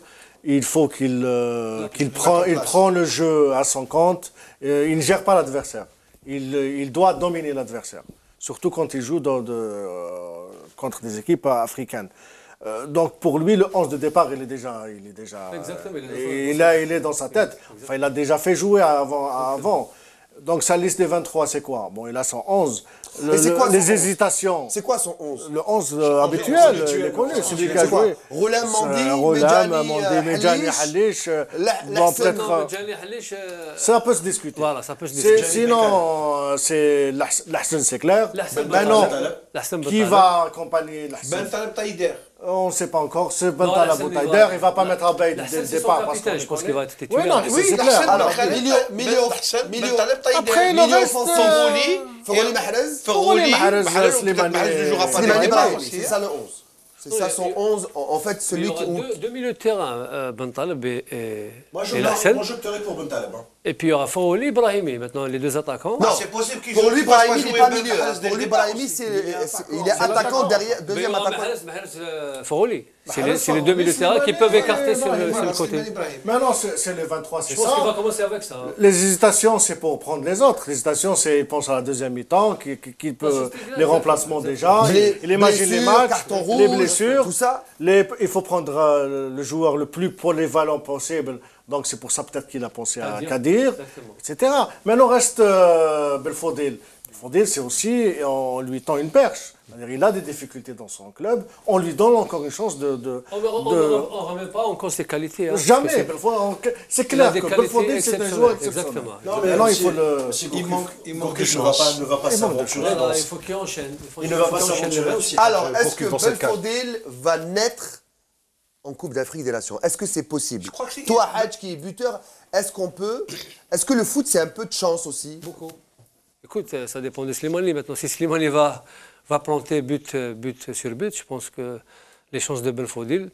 Il faut qu'il prend le jeu à son compte. Il ne gère pas l'adversaire. Il doit dominer l'adversaire. Surtout quand il joue contre des équipes africaines. Donc pour lui, le 11 de départ, il est déjà Exactement, il est dans sa tête. Enfin, il a déjà fait jouer avant. Donc sa liste des 23, c'est quoi? Bon, il a son 11. Les hésitations. C'est quoi son 11? Le 11 habituel, il est connu, celui qui a joué. Roulem Medjani, Halish. Bon, peut-être. Ça peut se discuter. Voilà, ça peut se discuter. Sinon, c'est l'Ahsen, c'est clair. Maintenant, qui va accompagner l'Ahsen? Ben Taleb Taïder. On ne sait pas encore. C'est Bentaleb ou Taïder. Il ne va pas mettre à Baïd dès le départ. Je pense qu'il va être titulaire. Oui, c'est clair. Alors, milieu après, le reste, Farouli Mahrez, Slimani Brahimi, c'est ça le 11. C'est ça son 11. En fait, celui qui... 2 milieux de terrain, Bentaleb et Lahsen. Moi, j'opterais pour Bentaleb. Et puis il y aura Farouli, Brahimi, maintenant les 2 attaquants. Non, c'est possible qu'il pour lui, Brahimi n'est pas milieu. Pour Pour lui, Brahimi, il est attaquant derrière, deuxième attaquant. Farouli. C'est les 2 milieux de terrain qui peuvent écarter sur le côté. Maintenant, c'est les 23, c'est Je pense qu'il va ça. commencer avec ça. Les hésitations, c'est pour prendre les autres. Les hésitations, c'est, il pense à la deuxième mi-temps, qui peut, les remplacements déjà. Il imagine les matchs, les blessures. Tout ça. Il faut prendre le joueur le plus polyvalent possible. Donc c'est pour ça peut-être qu'il a pensé à Kadir, etc. Maintenant reste Belfodil. Belfodil, c'est aussi, on lui tend une perche. C'est-à-dire, il a des difficultés dans son club. On lui donne encore une chance de... On ne remet pas en cause ses qualités. Hein, jamais. C'est clair que Belfodil, c'est un joueur exceptionnel. Exactement. Maintenant, il faut le... Il manque de chance. Ne va pas s'aventurer. Il faut qu'il enchaîne. Il ne va pas s'aventurer aussi. Alors, est-ce que Belfodil va naître en Coupe d'Afrique des Nations? Est-ce que c'est possible? Toi, Hadj, qui est buteur, est-ce que le foot, c'est un peu de chance aussi? Beaucoup. Écoute, ça dépend de Slimani maintenant. Si Slimani va planter but sur but, je pense que les chances de Belfodil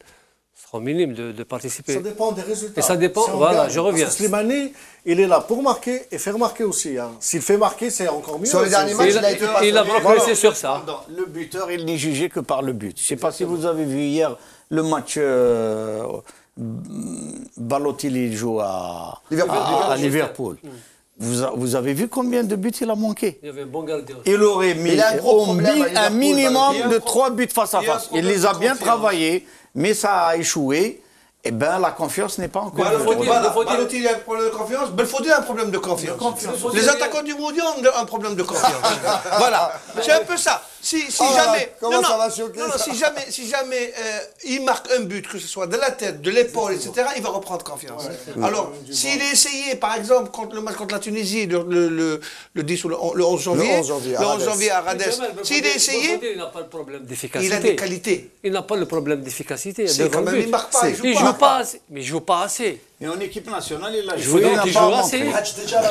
seront minimes de participer. Ça dépend des résultats. Et ça dépend, Si on voilà, gagne, je reviens. Parce que Slimani, il est là pour marquer et faire marquer aussi. Hein. S'il fait marquer, c'est encore mieux. Sur les derniers matchs, il a été Il a progressé sur ça. Le buteur, il n'est jugé que par le but. Je ne sais pas si vous avez vu hier le match Balotelli joue à Liverpool. Vous avez vu combien de buts il a manqué? Il y avait un bon gardien. Il aurait mis un minimum de 3 buts face à face. Il les a bien travaillés, mais ça a échoué. Eh bien, la confiance n'est pas encore... Balotelli a un problème de confiance, Belfodil a un problème de confiance. Les attaquants du mondial ont un problème de confiance. Voilà, c'est un peu ça. Si jamais, si jamais il marque un but, que ce soit de la tête, de l'épaule, etc., il va reprendre confiance. Alors, s'il est essayé, par exemple, contre le match contre la Tunisie, le 10 ou le 11 janvier à Radès, s'il est essayé, Il n'a pas le problème d'efficacité. il a des qualités. Il n'a pas le problème d'efficacité. C'est quand même, il ne marque pas, il Il joue joue pas assez. Mais il joue pas assez. Et en équipe nationale, il a joué. Il joue assez.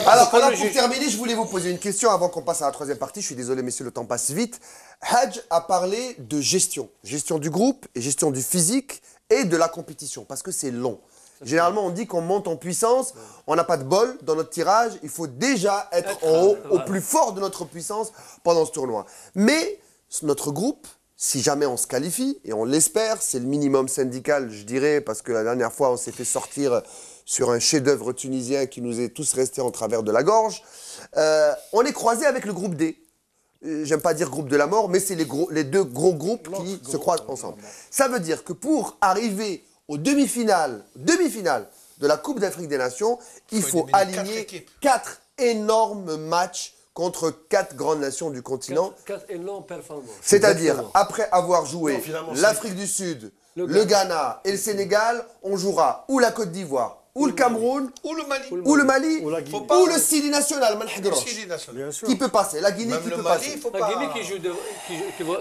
Alors, pour terminer, je voulais vous poser une question avant qu'on passe à la troisième partie. Je suis désolé, messieurs, le temps passe vite. Hadj a parlé de gestion. Gestion du groupe, et gestion du physique et de la compétition, parce que c'est long. Généralement, on dit qu'on monte en puissance, on n'a pas de bol dans notre tirage, il faut déjà être en haut, au plus fort de notre puissance pendant ce tournoi. Mais notre groupe, si jamais on se qualifie, et on l'espère, c'est le minimum syndical, je dirais, parce que la dernière fois, on s'est fait sortir sur un chef-d'œuvre tunisien qui nous est tous restés en travers de la gorge. On est croisé avec le groupe D. J'aime pas dire groupe de la mort, mais c'est les deux gros groupes qui se croisent ensemble. Ça veut dire que pour arriver aux demi-finales de la Coupe d'Afrique des Nations, il faut aligner 4 énormes matchs contre 4 grandes nations du continent. 4 énormes performances. C'est-à-dire, après avoir joué l'Afrique du Sud, le Ghana et le Sénégal, on jouera ou la Côte d'Ivoire, ou le Cameroun, ou le Mali, ou le Sili national, qui peut passer, la Guinée qui peut passer. La Guinée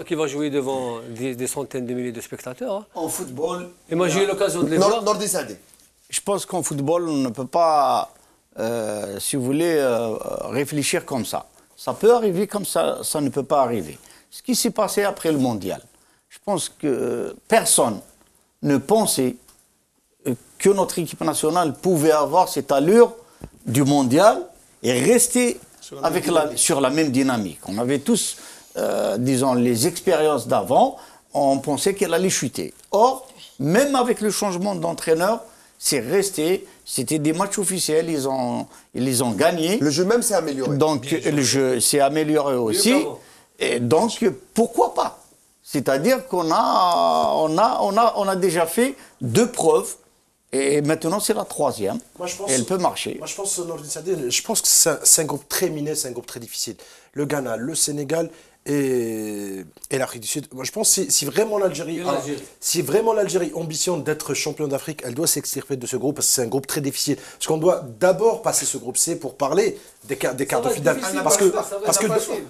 qui va jouer devant des centaines de milliers de spectateurs. Hein. En football... Et moi, j'ai eu l'occasion de les voir. Je pense qu'en football, on ne peut pas, si vous voulez, réfléchir comme ça. Ça peut arriver comme ça, ça ne peut pas arriver. Ce qui s'est passé après le mondial, je pense que personne ne pensait que notre équipe nationale pouvait avoir cette allure du mondial et rester sur la même dynamique. On avait tous, disons, les expériences d'avant, on pensait qu'elle allait chuter. Or, même avec le changement d'entraîneur, c'est resté, c'était des matchs officiels, ils les ont gagnés. Le jeu même s'est amélioré. Donc, le jeu s'est amélioré aussi. Et donc, pourquoi pas? C'est-à-dire qu'on a déjà fait 2 preuves. Et maintenant, c'est la 3e. Et elle peut marcher. Moi, je pense que c'est un groupe très miné, c'est un groupe très difficile. Le Ghana, le Sénégal et l'Afrique du Sud. Moi, je pense que si vraiment l'Algérie ambitionne d'être champion d'Afrique, elle doit s'extirper de ce groupe parce que c'est un groupe très difficile. Parce qu'on doit d'abord passer ce groupe C pour parler des quarts de finale. Parce que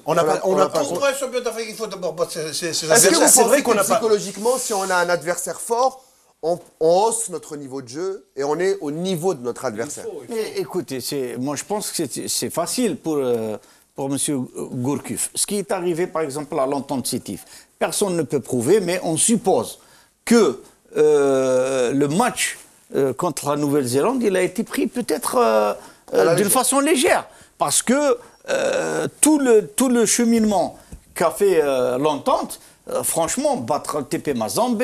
on n'a pas. Pour être champion d'Afrique, il faut d'abord battre ces Est-ce que vous pensez que psychologiquement, si on a un adversaire fort, on hausse notre niveau de jeu et on est au niveau de notre adversaire? Mais écoutez, moi je pense que c'est facile pour M. Gourcuff. Ce qui est arrivé par exemple à l'entente sétif, personne ne peut prouver, mais on suppose que le match contre la Nouvelle-Zélande, il a été pris peut-être d'une façon légère. Parce que tout le cheminement qu'a fait l'entente, franchement, battre TP Mazembe,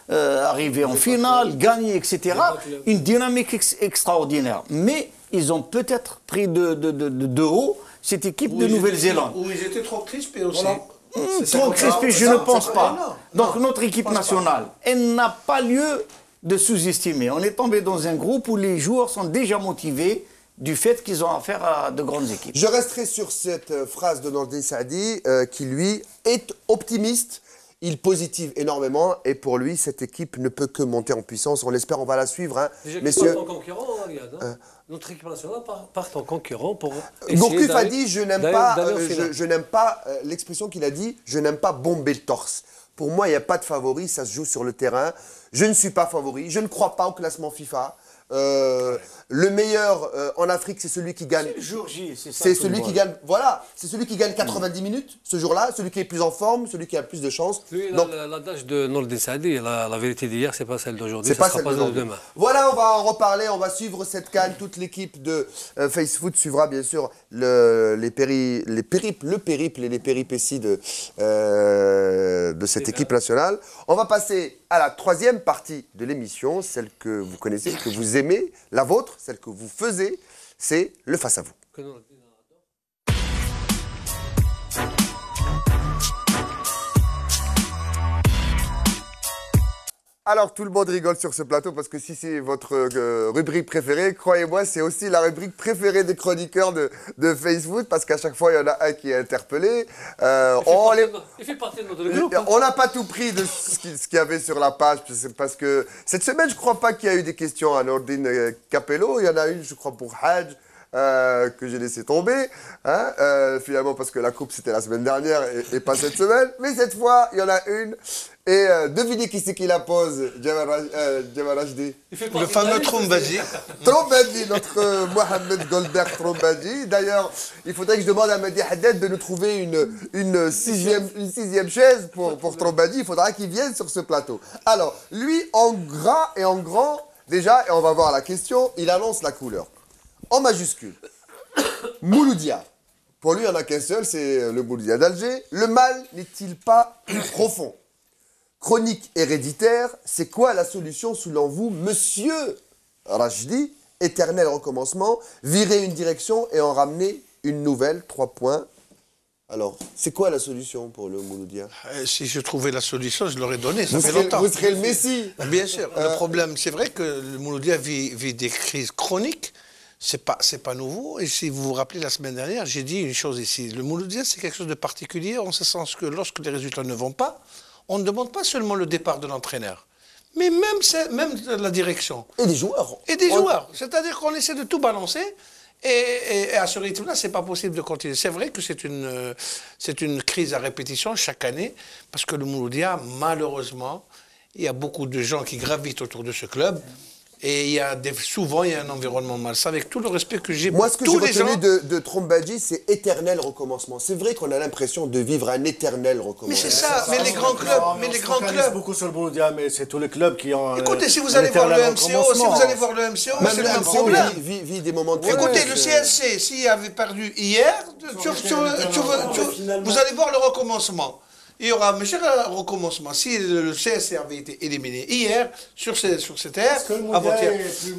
arriver en finale, gagner, etc. Une dynamique extraordinaire. Mais ils ont peut-être pris de haut cette équipe de Nouvelle-Zélande. Où ils étaient trop crispés aussi. Trop crispés, je ne pense pas. Donc notre équipe nationale, elle n'a pas lieu de sous-estimer. On est tombé dans un groupe où les joueurs sont déjà motivés du fait qu'ils ont affaire à de grandes équipes. Je resterai sur cette phrase de Nordin Saadi qui, lui, est optimiste. Il positive énormément et pour lui, cette équipe ne peut que monter en puissance. On l'espère, on va la suivre, hein, messieurs. En concurrent, Riyad, hein. Notre équipe nationale part en concurrent pour Gourcuff a dit, je n'aime pas l'expression qu'il a dit, je n'aime pas bomber le torse. Pour moi, il n'y a pas de favori, ça se joue sur le terrain. Je ne suis pas favori, je ne crois pas au classement FIFA. Le meilleur en Afrique, c'est celui qui gagne. C'est le jour J, c'est ça. C'est celui qui gagne. Voilà, c'est celui qui gagne 90 minutes ce jour-là, celui qui est plus en forme, celui qui a plus de chance. Donc, l'adage de Nordin Saadi, la vérité d'hier, c'est pas celle d'aujourd'hui. C'est pas sera celle d'aujourd'hui. demain. Voilà, on va en reparler, on va suivre cette CAN. Toute l'équipe de FaceFoot suivra bien sûr le périple et les péripéties de cette équipe nationale. On va passer à la troisième partie de l'émission, celle que vous connaissez, que vous aimez, la vôtre, celle que vous faisiez, c'est le face à vous. Alors, tout le monde rigole sur ce plateau parce que si c'est votre rubrique préférée, croyez-moi, c'est aussi la rubrique préférée des chroniqueurs de Facebook parce qu'à chaque fois, il y en a un qui est interpellé. Il fait partie de notre groupe. On n'a pas tout pris de ce qu'il y avait sur la page parce que cette semaine, je ne crois pas qu'il y a eu des questions à Nordin Capello. Il y en a une, je crois, pour Hadj. Que j'ai laissé tomber, finalement parce que la coupe c'était la semaine dernière et pas cette semaine, mais cette fois il y en a une, et devinez qui c'est qui la pose, Djemal Rachdi. Le fameux Trombadji. Trombadji, notre Mohamed Goldberg Trombadji. D'ailleurs, il faudrait que je demande à Mehdi Haddad de nous trouver une sixième chaise pour Trombadji, il faudra qu'il vienne sur ce plateau. Alors, lui en gras et en grand, déjà, et on va voir la question, il annonce la couleur. En majuscule, Mouloudia. Pour lui, il n'y en a qu'un seul, c'est le Mouloudia d'Alger. Le mal n'est-il pas plus profond? Chronique héréditaire, c'est quoi la solution selon vous, monsieur Rachdi? Éternel recommencement, virer une direction et en ramener une nouvelle, 3 points. Alors, c'est quoi la solution pour le Mouloudia? Si je trouvais la solution, je l'aurais donnée, ça vous fait serez, longtemps. Vous serez le Messie. Bien sûr. Le problème, c'est vrai que le Mouloudia vit des crises chroniques. C'est pas nouveau. Et si vous vous rappelez, la semaine dernière, j'ai dit une chose ici. Le Mouloudia, c'est quelque chose de particulier, en ce sens que lorsque les résultats ne vont pas, on ne demande pas seulement le départ de l'entraîneur, mais même la direction. Et des joueurs. Et des joueurs. C'est-à-dire qu'on essaie de tout balancer. Et à ce rythme-là, c'est pas possible de continuer. C'est vrai que c'est une crise à répétition chaque année, parce que le Mouloudia, malheureusement, il y a beaucoup de gens qui gravitent autour de ce club. Et souvent, il y a un environnement malsain, avec tout le respect que j'ai pour tous les gens. Moi, ce que j'ai retenu de Trombadji, c'est éternel recommencement. C'est vrai qu'on a l'impression de vivre un éternel recommencement. Mais c'est ça, mais les grands clubs, on se focalise beaucoup sur le Mouloudia, mais c'est tous les clubs qui ont. Écoutez, si vous allez voir le MCO, c'est le même problème. Vit des moments de écoutez, le CSC, s'il avait perdu hier, vous allez voir le recommencement. Il y aura, mes chers, un recommencement. Si le CSC avait été éliminé hier, sur cette ère, avant-hier,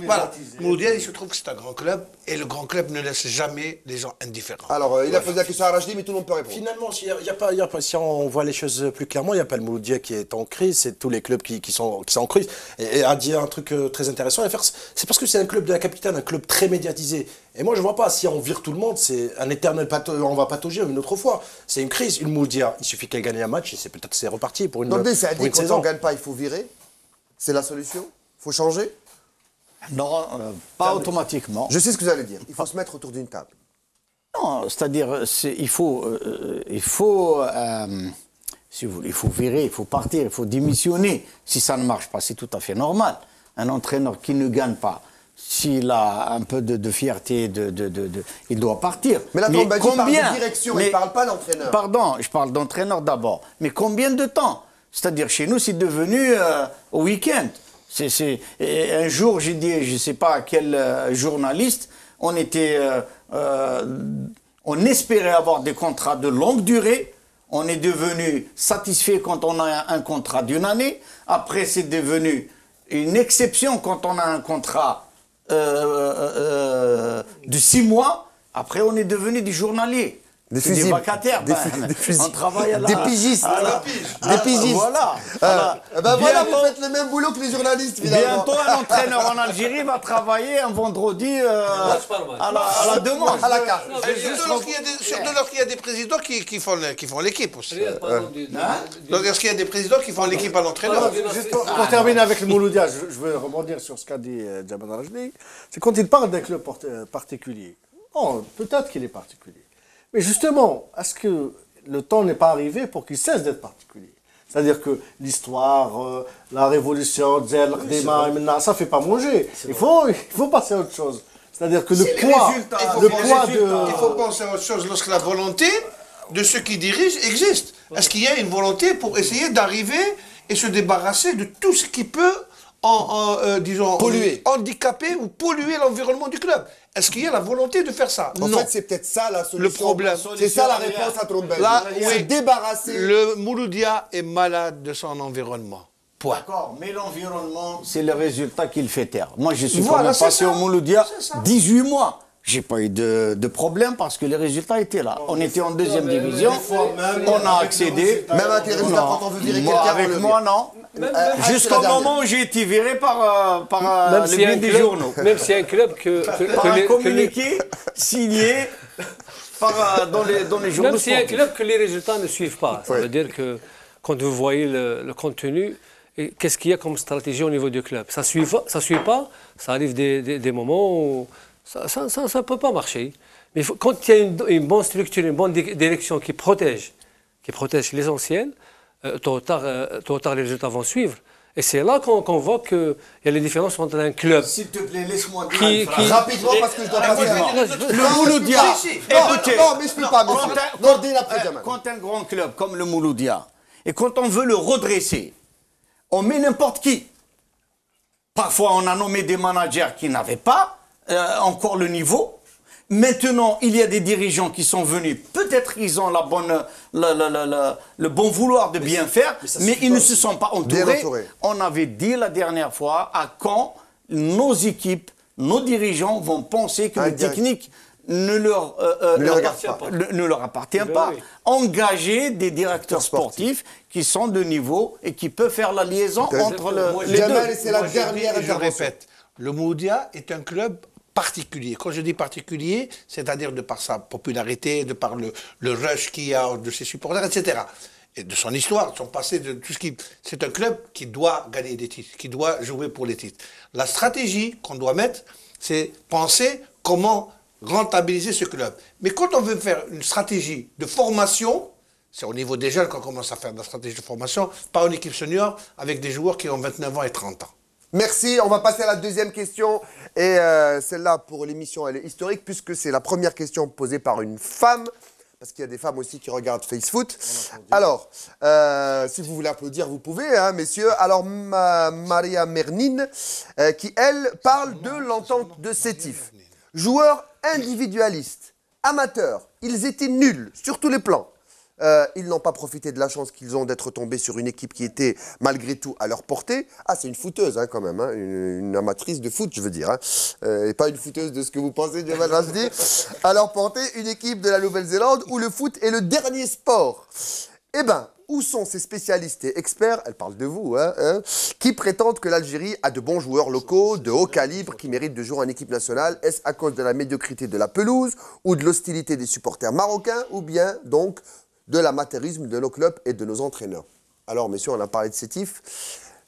voilà, Mouloudia, il se trouve que c'est un grand club, et le grand club ne laisse jamais les gens indifférents. Alors, il a posé la question à Rachdi, mais tout le monde peut répondre. Finalement, si on voit les choses plus clairement, il n'y a pas le Mouloudia qui est en crise, c'est tous les clubs qui sont en crise. Et à dire un truc très intéressant à faire, c'est parce que c'est un club de la capitale, un club très médiatisé. Et moi, je ne vois pas, si on vire tout le monde, c'est un éternel on va patauger une autre fois. C'est une crise, une Mouloudia. Il suffit qu'elle gagne un match et c'est reparti pour une saison. Donc, ça a dit quand on ne gagne pas, il faut virer. C'est la solution. Il faut changer. Non, pas automatiquement. Je sais ce que vous allez dire. Il faut se mettre autour d'une table. Non, c'est-à-dire, il faut virer, il faut partir, il faut démissionner. Si ça ne marche pas, c'est tout à fait normal. Un entraîneur qui ne gagne pas, s'il a un peu de fierté, il doit partir. Mais là, Trombadji parle de direction, il ne parle pas d'entraîneur. Pardon, je parle d'entraîneur d'abord. Mais combien de temps? C'est-à-dire, chez nous, c'est devenu au week-end. Un jour, j'ai dit, je ne sais pas à quel journaliste, on espérait avoir des contrats de longue durée. On est devenu satisfait quand on a un contrat d'une année. Après, c'est devenu une exception quand on a un contrat de 6 mois. Après, on est devenu des journaliers. Des vacataires. On travaille à la... Des pigistes. Des pigistes. Voilà. Voilà, vous faites le même boulot que les journalistes, finalement. Bientôt, un entraîneur en Algérie va travailler un vendredi à la demande. À la carte. Surtout lorsqu'il y a des présidents qui font l'équipe aussi. Lorsqu'il y a des présidents qui font l'équipe à l'entraîneur. Pour terminer avec le Mouloudia, je veux rebondir sur ce qu'a dit Djemal Rachdi. C'est quand il parle d'un club particulier. Oh, peut-être qu'il est particulier. Mais justement, est-ce que le temps n'est pas arrivé pour qu'il cesse d'être particulier? C'est-à-dire que l'histoire, la révolution, ça ne fait pas manger. Il faut passer à autre chose. C'est-à-dire que il faut penser à autre chose lorsque la volonté de ceux qui dirigent existe. Est-ce qu'il y a une volonté pour essayer d'arriver et se débarrasser de tout ce qui peut, disons, handicaper ou polluer l'environnement du club? Est-ce qu'il y a la volonté de faire ça? En Non. fait, c'est peut-être ça la solution. Le problème. C'est ça la réponse à Trombel. Là, Se oui. débarrasser. Le Mouloudia est malade de son environnement. Point. D'accord, mais l'environnement, c'est le résultat qui le fait taire. Moi, je suis Voilà, quand même c'est passé ça. au Mouloudia C'est ça. 18 mois. J'ai pas eu de problème parce que les résultats étaient là. On était en deuxième division, on a accédé. Même avec les résultats, quand on veut virer Moi, quelqu'un, on avec le moi, vire. non. c'est Jusqu'au la moment où j'ai été viré par Même le s'il y a biais un des club- journaux. Même s'il y a un club Par un les- communiqué signé dans les journaux même s'il y a un sportifs. club que les résultats ne suivent pas. Ça veut dire que quand vous voyez le contenu, et qu'est-ce qu'il y a comme stratégie au niveau du club? Ça suit pas, ça arrive des moments où ça ne peut pas marcher. Mais quand il y a une bonne structure, une bonne direction qui protège l'essentiel, tôt ou tard, les résultats vont suivre. Et c'est là qu'on voit qu'il y a les différences entre un club S'il te plaît, laisse-moi dire. qui... Rapidement, parce que je dois passer à Le Mouloudia. Écoutez, Non, mais je peux pas, monsieur. Nordine après Jamal. quand un grand club comme le Mouloudia, et quand on veut le redresser, on met n'importe qui. Parfois, on a nommé des managers qui n'avaient pas encore le niveau. Maintenant, il y a des dirigeants qui sont venus. Peut-être qu'ils ont le bon vouloir de bien faire, mais ils ne se sont pas entourés. On avait dit la dernière fois à quand nos équipes, nos dirigeants vont penser que le technique ne leur appartient pas. Engager des directeurs sportifs qui sont de niveau et qui peuvent faire la liaison entre les Jamal, deux. c'est la dernière Je intervention. répète, le Mouloudia est un club particulier. Quand je dis particulier, c'est-à-dire de par sa popularité, de par le rush qu'il y a de ses supporters, etc. Et de son histoire, de son passé, de tout ce qui... C'est un club qui doit gagner des titres, qui doit jouer pour les titres. La stratégie qu'on doit mettre, c'est penser comment rentabiliser ce club. Mais quand on veut faire une stratégie de formation, c'est au niveau des jeunes qu'on commence à faire de la stratégie de formation, pas une équipe senior avec des joueurs qui ont 29 ans et 30 ans. Merci, on va passer à la deuxième question. Et celle-là, pour l'émission, elle est historique puisque c'est la première question posée par une femme. Parce qu'il y a des femmes aussi qui regardent FaceFoot. Alors, si vous voulez applaudir, vous pouvez, hein, messieurs. Alors, Maria Mernin, qui, elle, parle de l'entente de Sétif. Joueurs individualistes, amateurs, ils étaient nuls sur tous les plans. Ils n'ont pas profité de la chance qu'ils ont d'être tombés sur une équipe qui était malgré tout à leur portée. Ah, c'est une footeuse hein, quand même, hein, une amatrice de foot, je veux dire. Hein. Et pas une footeuse de ce que vous pensez, Jamal Rachdi. À leur portée, une équipe de la Nouvelle-Zélande où le foot est le dernier sport. Eh bien, où sont ces spécialistes et experts, elle parle de vous, qui prétendent que l'Algérie a de bons joueurs locaux, de haut calibre, qui méritent de jouer en équipe nationale? Est-ce à cause de la médiocrité de la pelouse ou de l'hostilité des supporters marocains ou bien donc de l'amateurisme de nos clubs et de nos entraîneurs? Alors, messieurs, on a parlé de Sétif,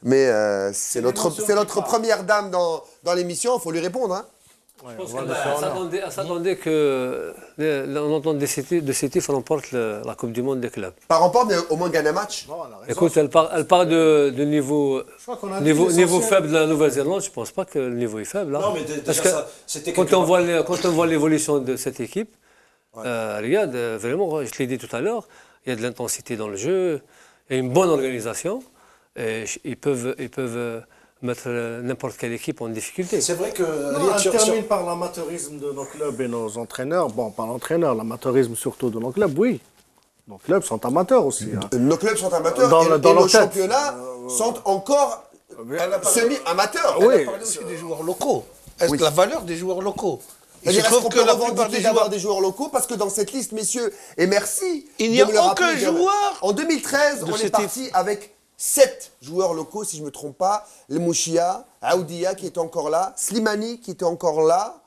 mais c'est notre première dame dans l'émission, il faut lui répondre. Hein. Je pense qu'elle s'attendait que l'entente de Sétif remporte la Coupe du Monde des clubs. Pas remporte, mais au moins gagne un match. Écoute, elle parle de niveau faible de la Nouvelle-Zélande. Je ne pense pas que le niveau est faible. Hein. Non, mais parce déjà, que c'était quand on voit l'évolution de cette équipe, regarde, vraiment, je l'ai dit tout à l'heure, il y a de l'intensité dans le jeu, il y a une bonne organisation, et ils peuvent mettre n'importe quelle équipe en difficulté. C'est vrai que... On termine par l'amateurisme de nos clubs et nos entraîneurs. Bon, pas l'entraîneur, l'amateurisme surtout de nos clubs, oui. Nos clubs sont amateurs aussi. Hein. Nos clubs sont amateurs et nos championnats sont encore semi-amateurs. Oui. Elle a parlé aussi des joueurs locaux. Est-ce que la valeur des joueurs locaux? Est-ce qu'on peut revendiquer d'avoir des joueurs locaux? Parce que dans cette liste, messieurs, et merci. Il n'y a aucun joueur. En 2013, on est parti avec 7 joueurs locaux, si je ne me trompe pas. Le Mouchia, Aoudia qui était encore là, Slimani qui était encore là.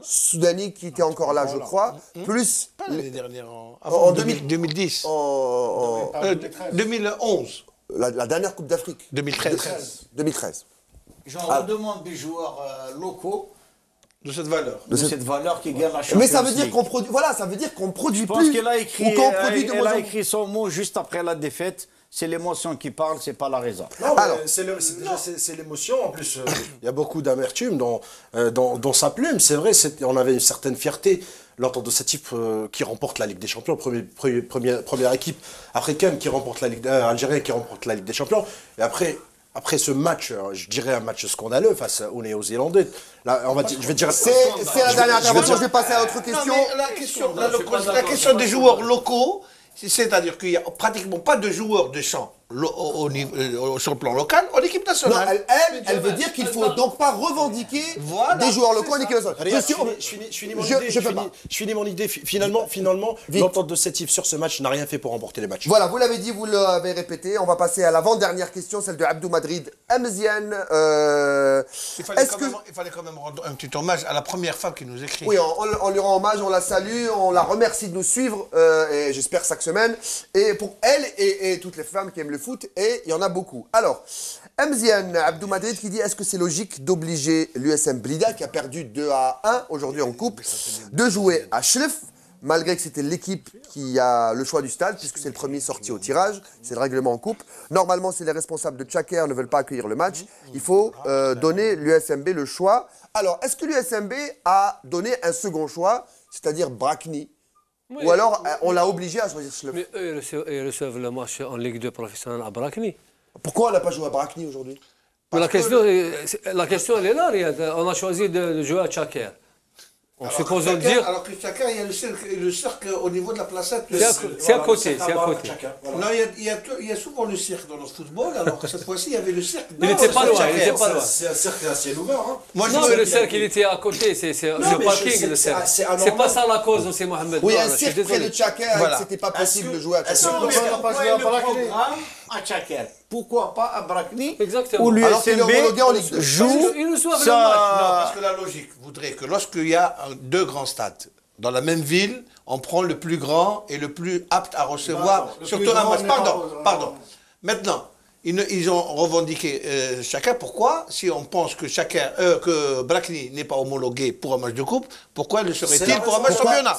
Soudani qui était encore là, je crois. Plus. Pas l'année dernière, avant 2010. 2011. La dernière Coupe d'Afrique. 2013. 2013. J'en redemande des joueurs locaux De cette valeur. De cette valeur qui gagne la Champions Mais ça veut dire League. qu'on produit. Voilà, ça veut dire qu'on produit Je pense plus. qu'elle a écrit, ou qu'on produit de elle moins a en écrit son mot juste après la défaite. C'est l'émotion qui parle, c'est pas la raison. Non, mais Alors. c'est l'émotion. En plus, il y a beaucoup d'amertume dans sa plume. C'est vrai, on avait une certaine fierté l'entente de cette type qui remporte la Ligue des Champions, première équipe africaine qui remporte la Ligue algérienne qui remporte la Ligue des Champions. Et après ce match, je dirais un match scandaleux face aux Néo-Zélandais. Là, je vais dire. C'est la dernière intervention. Je vais passer à autre question. Non, mais la question des joueurs locaux, c'est-à-dire qu'il n'y a pratiquement pas de joueurs de champ sur le plan local en équipe Non, nationale. elle veut dire qu'il ne faut donc pas revendiquer des joueurs locaux en équipe nationale. Je finis mon idée. Finalement, l'entente de cette type sur ce match n'a rien fait pour remporter les matchs. Voilà, vous l'avez dit, vous l'avez répété. On va passer à l'avant-dernière question, celle de Abdou Madrid Amzian. Il fallait quand même rendre un petit hommage à la première femme qui nous écrit. Oui, on lui rend hommage, on la salue, on la remercie de nous suivre, et j'espère chaque semaine. Et pour elle et toutes les femmes qui aiment le foot, et il y en a beaucoup. Alors, Amzian Abdou Madrid qui dit, est-ce que c'est logique d'obliger l'USM Blida, qui a perdu 2-1 aujourd'hui en coupe, de jouer à Schlef, malgré que c'était l'équipe qui a le choix du stade, puisque c'est le premier sorti au tirage, c'est le règlement en coupe. Normalement, si les responsables de Tchaker ne veulent pas accueillir le match, il faut donner l'USMB le choix. Alors, est-ce que l'USMB a donné un second choix, c'est-à-dire Brakni? Oui. Ou alors, on l'a obligé à choisir Schlef? Mais eux, ils reçoivent le match en Ligue 2 professionnelle à Brakni. Pourquoi on n'a pas joué à Brakni aujourd'hui? La question, elle est là, Riyad. On a choisi de jouer à Tchaker. En supposant dire. Alors que Tchaker, il y a le cercle au niveau de la placette. C'est à côté, c'est à côté. Non, il y a souvent le cirque dans le football, alors que cette fois-ci, il y avait le cirque. Il n'était pas loin, il n'était pas loin. C'est un cercle à ciel ouvert. Hein. Non, mais le cercle, il était à côté, c'est le parking, le cercle. C'est pas ça la cause, c'est Mohamed. Oui, un cirque près de Tchaker, c'était pas possible de jouer à Tchaker. À Tchaker. Pourquoi pas à Brakni? Exactement. Où Alors qu'il est homologué en Ligue l'USMB 2. joue Ils reçoivent le ça... match. Non, parce que la logique voudrait que lorsqu'il y a deux grands stades dans la même ville, on prend le plus grand et le plus apte à recevoir, surtout un match. Pardon. Maintenant, ils ont revendiqué chacun. Pourquoi? Si on pense que Brakni n'est pas homologué pour un match de coupe, pourquoi le serait-il pour un match championnat?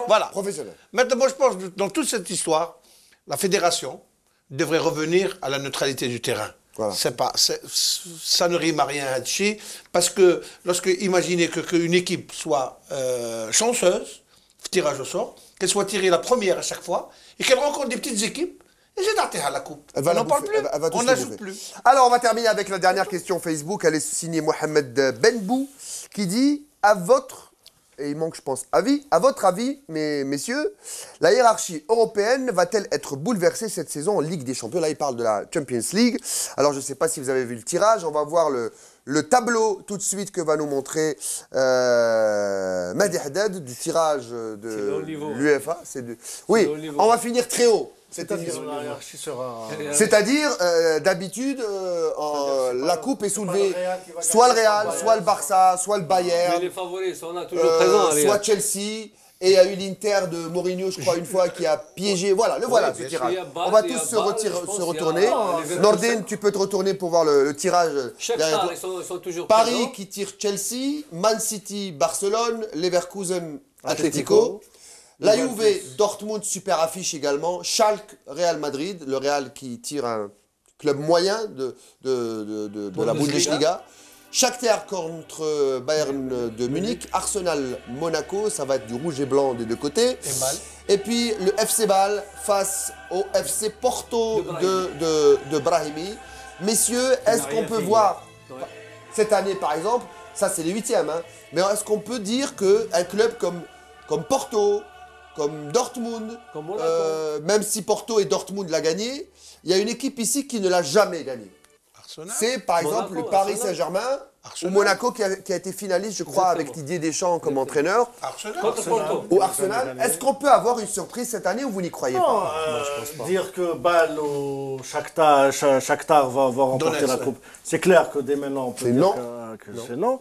Voilà. Professionnel. Maintenant, moi je pense que dans toute cette histoire, la fédération devrait revenir à la neutralité du terrain. Voilà. Ça ne rime à rien là-dessus, parce que imaginez qu'une équipe soit chanceuse, tirage au sort, qu'elle soit tirée la première à chaque fois, et qu'elle rencontre des petites équipes, et j'ai daté à la coupe. On n'en parle plus, on n'ajoute plus. Alors, on va terminer avec la dernière question Facebook. Elle est signée Mohamed Benbou, qui dit, et il manque, je pense, avis. À votre avis, messieurs, la hiérarchie européenne va-t-elle être bouleversée cette saison en Ligue des Champions? Là, il parle de la Champions League. Alors, je ne sais pas si vous avez vu le tirage. On va voir le tableau tout de suite que va nous montrer Mehdi Haddad du tirage de l'UEFA. Oui, on va finir très haut. C'est-à-dire, d'habitude, la coupe est soulevée soit le Real, soit le Barça, soit le Bayern, Mais les favoris sont là, toujours présents. soit Chelsea. Et il y a eu l'Inter de Mourinho, je crois, une fois, qui a piégé. Voilà, ce tirage. On va tous se retourner. Nordin, tu peux te retourner pour voir le tirage. Shakhtar, ils sont toujours Paris présents. qui tire Chelsea, Man City, Barcelone, Leverkusen, Atlético. La Juve, Dortmund, super affiche également. Schalke, Real Madrid, le Real qui tire un club moyen de la Bundesliga. Shakhtar contre Bayern de Munich. Arsenal, Monaco, ça va être du rouge et blanc des deux côtés. Et puis le FC Bâle face au FC Porto de Brahimi. Messieurs, est-ce qu'on peut voir, cette année par exemple, ça c'est les huitièmes, hein, mais est-ce qu'on peut dire qu'un club comme Porto, comme Dortmund, même si Porto et Dortmund l'a gagné, il y a une équipe ici qui ne l'a jamais gagné. C'est par exemple le Paris Saint-Germain ou Monaco qui a été finaliste, je crois, avec Didier Deschamps comme entraîneur. Ou Arsenal. Est-ce qu'on peut avoir une surprise cette année ou vous n'y croyez pas? Je pense pas. Dire que Bâle ou Shakhtar va remporter la coupe, c'est clair que dès maintenant on peut dire que c'est non.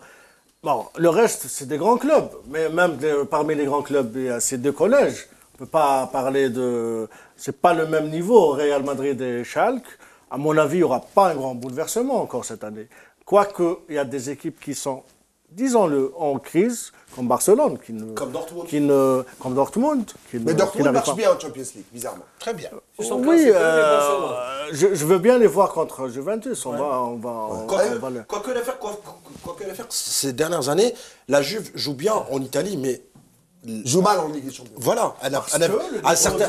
Bon, le reste, c'est des grands clubs. Mais même parmi les grands clubs, il y a ces deux collèges. On ne peut pas parler de... C'est pas le même niveau, Real Madrid et Schalke. À mon avis, il n'y aura pas un grand bouleversement encore cette année. Quoique, il y a des équipes qui sont disons-le, en crise, comme Barcelone, comme Dortmund. Comme Dortmund. Mais Dortmund marche bien en Champions League, bizarrement. Très bien. Oui, je veux bien les voir contre Juventus. Quoique l'affaire, ces dernières années, la Juve joue bien en Italie, mais joue mal en Ligue des Champions. Voilà, à un certain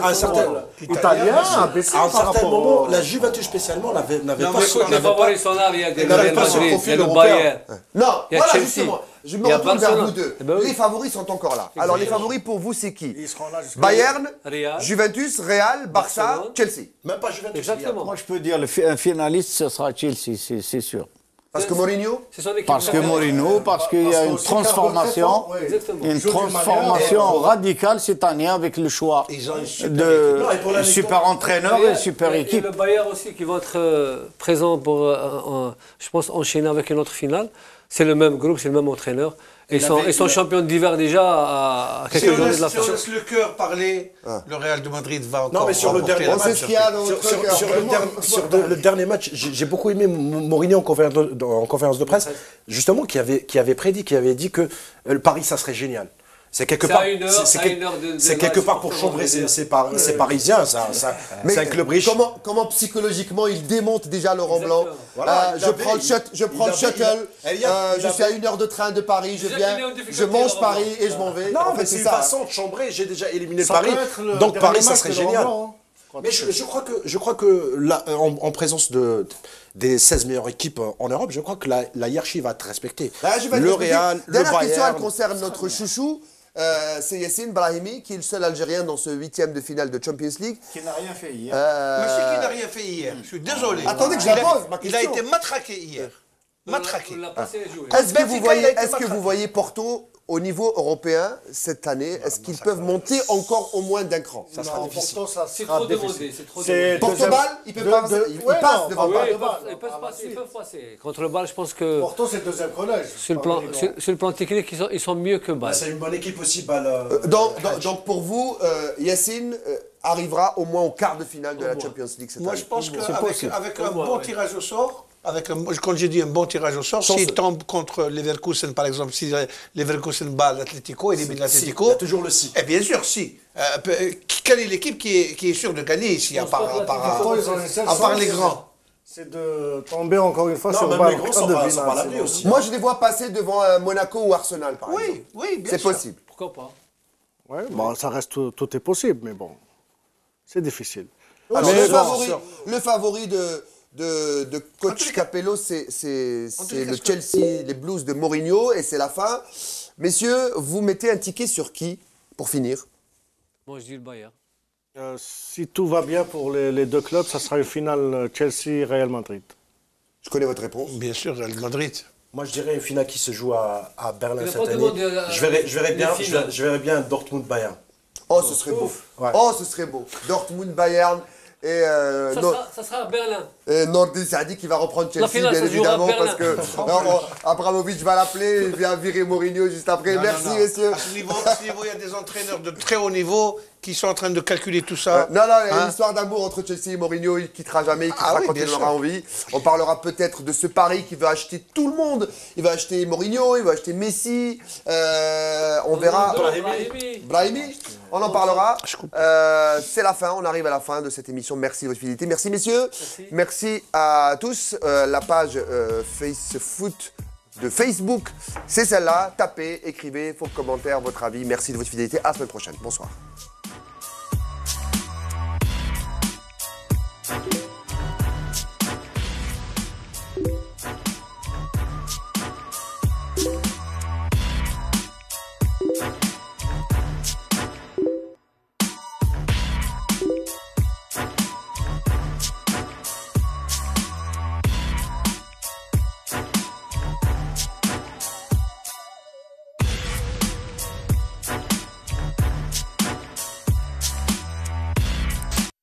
moment, la Juventus spécialement n'avait pas Les favoris sont là, il y a des n'avait Real pas ce Madrid, il y profil a le européen. Bayern. Non, Il y a voilà Chelsea. justement. Je me Il y a retourne vers Barcelone. vous deux. Eh ben oui. Les favoris sont encore là. Alors les favoris pour vous, c'est qui? Ils seront là jusqu'à- Bayern, Real. Juventus, Real, Barça, Barcelone. Chelsea. Même pas Juventus. Exactement. Moi, je peux dire, un finaliste, ce sera Chelsea, c'est sûr. Parce que Mourinho, C'est son équipe. Parce que Mourinho, parce qu'il y a une transformation, une transformation radicale cette année avec le choix de super entraîneur et super Et équipe. le Bayern aussi qui va être présent pour, je pense, enchaîner avec une autre finale. C'est le même groupe, c'est le même entraîneur. Ils sont champions d'hiver déjà à Si quelques on journées de la laisse, fin. si on laisse le cœur parler, le Real de Madrid va encore. Non, mais sur le remporter dernier la on sait ce qu'il y a dans Sur, notre sur- cœur. sur le dernier match, j'ai beaucoup aimé Mourinho en conférence de presse, justement, qui avait prédit, qui avait dit que le Paris, ça serait génial. C'est quelque C'est part, à une heure, c'est à une heure de c'est quelque match, part pour chambrer ces Parisiens, c'est un club riche. comment psychologiquement il démonte déjà Laurent Blanc? Voilà, Je prends le shuttle, je suis à 1 heure de train de Paris, je Déjà viens, qu'il est en difficulté, je mange Laurent Paris Blanc. et je m'en vais. Non, En mais fait, c'est une ça. façon de chambrer. J'ai déjà éliminé le Ça Paris, peut être le donc dernier Paris, ça match serait de génial. Laurent, hein. Mais je crois que là, en présence des 16 meilleures équipes en Europe, je crois que la hiérarchie va être respectée. Le Real, le Dernière question, elle Bayern. concerne notre chouchou. C'est Yassine Brahimi qui est le seul Algérien dans ce 8e de finale de Champions League. Qui n'a rien fait hier. Monsieur qui n'a rien fait hier. Je suis désolé. Attendez que je la pose, ma Il a question. été matraqué hier. Matraqué. Est-ce que vous voyez Porto au niveau européen cette année? Est-ce qu'ils peuvent monter encore au moins d'un cran? Ça sera difficile. C'est trop demandé. C'est trop demandé. Porto-Bâle, ils peuvent pas passer. Ils passent devant Oui, Bâle. ils peuvent passer. Contre le Bâle, je pense que Porto, c'est le deuxième collège. sur le plan technique, ils sont mieux que Bâle. C'est une bonne équipe aussi, Bâle. Donc pour vous, Yassine arrivera au moins au quart de finale de la Champions League cette Moi, année. je pense qu'avec un moi, bon oui. tirage au sort, quand j'ai dit un bon tirage au sort, s'il tombe contre Leverkusen, par exemple, si Leverkusen bat l'Atlético, élimine Il y l'Atlético. a toujours le si. Eh bien sûr, si. Quelle est l'équipe qui est sûre de gagner ici, à part les grands? C'est de tomber encore une fois Non, sur même Bâle les en grands quart sont de pas finale, l'abri c'est aussi. Moi, je les vois passer devant Monaco ou Arsenal, par exemple. Oui, bien C'est sûr. possible. Pourquoi pas? Ouais, bon, ça reste tout est possible, mais bon, c'est difficile. Alors, Mais le favori de coach Capello, c'est le Chelsea, les Blues de Mourinho, et c'est la fin. Messieurs, vous mettez un ticket sur qui pour finir? Moi, je dis le Bayern. Si tout va bien pour les deux clubs, ça sera une finale Chelsea-Real Madrid. Je connais votre réponse. Bien sûr, Real Madrid. Moi, je dirais une finale qui se joue à Berlin Il a cette pas année. demandé Je verrais bien Dortmund-Bayern. Oh, ce serait beau. Ouais. Oh, ce serait beau. Dortmund-Bayern et Ça sera à Berlin. Nordi Saadi qui va reprendre La Chelsea, finale, bien ça se jouera à évidemment, Berlin. parce que Abramovich va l'appeler, il vient virer Mourinho juste après. Merci, messieurs. À ce niveau, il y a des entraîneurs de très haut niveau qui sont en train de calculer tout ça. Non, il y a une histoire d'amour entre Chelsea et Mourinho. Il quittera jamais, il quittera oui, quand bien il en sûr. aura envie. On parlera peut-être de ce pari qui veut acheter tout le monde. Il va acheter Mourinho, il va acheter Messi. On verra. Brahimi, on en parlera. C'est la fin, on arrive à la fin de cette émission. Merci de votre fidélité. Merci, messieurs. Merci à tous. La page FaceFoot de Facebook, c'est celle-là. Tapez, écrivez vos commentaires, votre avis. Merci de votre fidélité. À la semaine prochaine. Bonsoir.